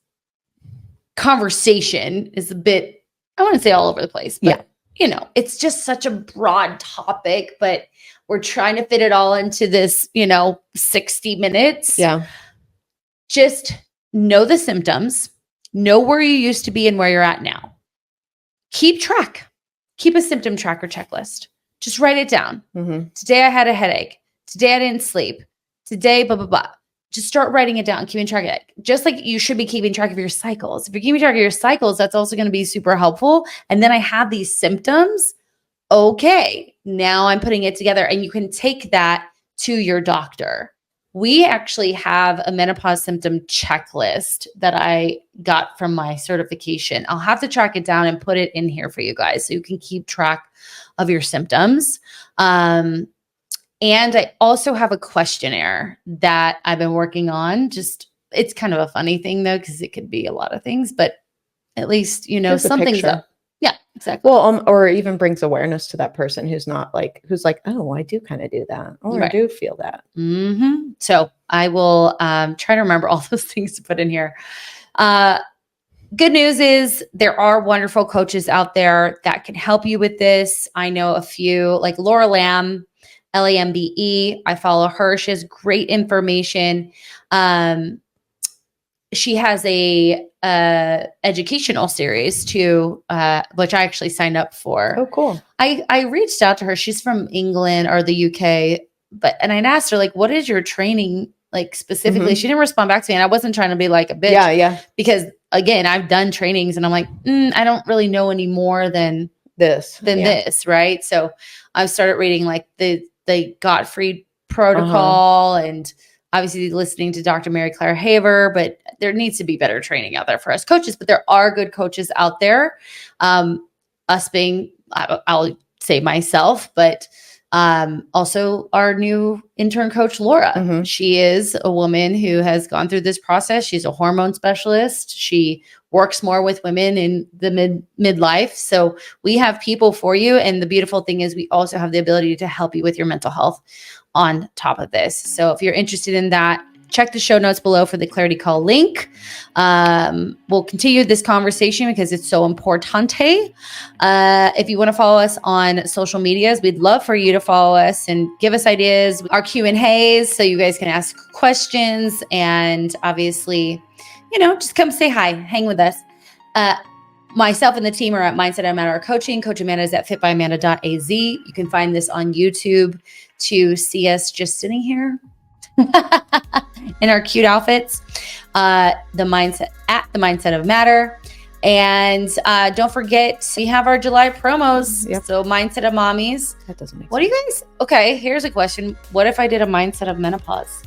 conversation is a bit, I want to say all over the place, but you know, it's just such a broad topic, but we're trying to fit it all into this, 60 minutes. Yeah. Just know the symptoms. Know where you used to be and where you're at now. Keep track. Keep a symptom tracker checklist. Just write it down. Today I had a headache. Today I didn't sleep. Today, blah, blah, blah. Just start writing it down, keeping track of it. Just like you should be keeping track of your cycles. If you're keeping track of your cycles, that's also going to be super helpful. And then I have these symptoms. Okay, now I'm putting it together. And you can take that to your doctor. We actually have a menopause symptom checklist that I got from my certification. I'll have to track it down and put it in here for you guys so you can keep track of your symptoms. And I also have a questionnaire that I've been working on. It's kind of a funny thing though, because it could be a lot of things, but at least, something's up. Yeah, exactly. Well, or even brings awareness to that person who's like, oh, I do kind of do that. Oh, I do feel that. So I will try to remember all those things to put in here. Good news is there are wonderful coaches out there that can help you with this. I know a few, like Laura Lamb, Lambe. I follow her. She has great information. She has a educational series too, which I actually signed up for. Oh, cool. I reached out to her. She's from England or the UK, and I asked her, like, what is your training like specifically? She didn't respond back to me, and I wasn't trying to be like a bitch. Yeah. Because again, I've done trainings and I'm like, I don't really know any more than this, right? So I started reading like the Gottfried protocol and obviously listening to Dr. Mary Claire Haver, but there needs to be better training out there for us coaches, but there are good coaches out there. Us being, I'll say myself, but also our new intern coach, Laura. She is a woman who has gone through this process. She's a hormone specialist. She works more with women in the midlife. So we have people for you. And the beautiful thing is we also have the ability to help you with your mental health on top of this. So if you're interested in that, check the show notes below for the Clarity Call link. We'll continue this conversation because it's so importante. If you want to follow us on social medias, we'd love for you to follow us and give us ideas, our Q&As, so you guys can ask questions and obviously, just come say hi, hang with us. Myself and the team are at Mindset Amanda Coaching. Coach Amanda is at fitbyamanda.az. You can find this on YouTube to see us just sitting here in our cute outfits. The Mindset of Matter. And don't forget, we have our July promos. Yep. So Mindset of Mommies. That doesn't make sense. What do you guys? Okay, here's a question. What if I did a Mindset of Menopause?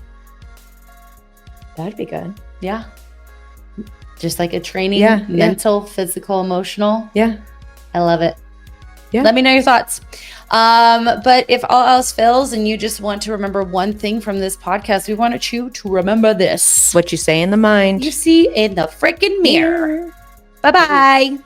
That'd be good. Yeah. Just like a training, Yeah. mental, physical, emotional. Yeah. I love it. Yeah. Let me know your thoughts. But if all else fails and you just want to remember one thing from this podcast, we want you to remember this. What you say in the mind. You see in the freaking mirror. Bye-bye.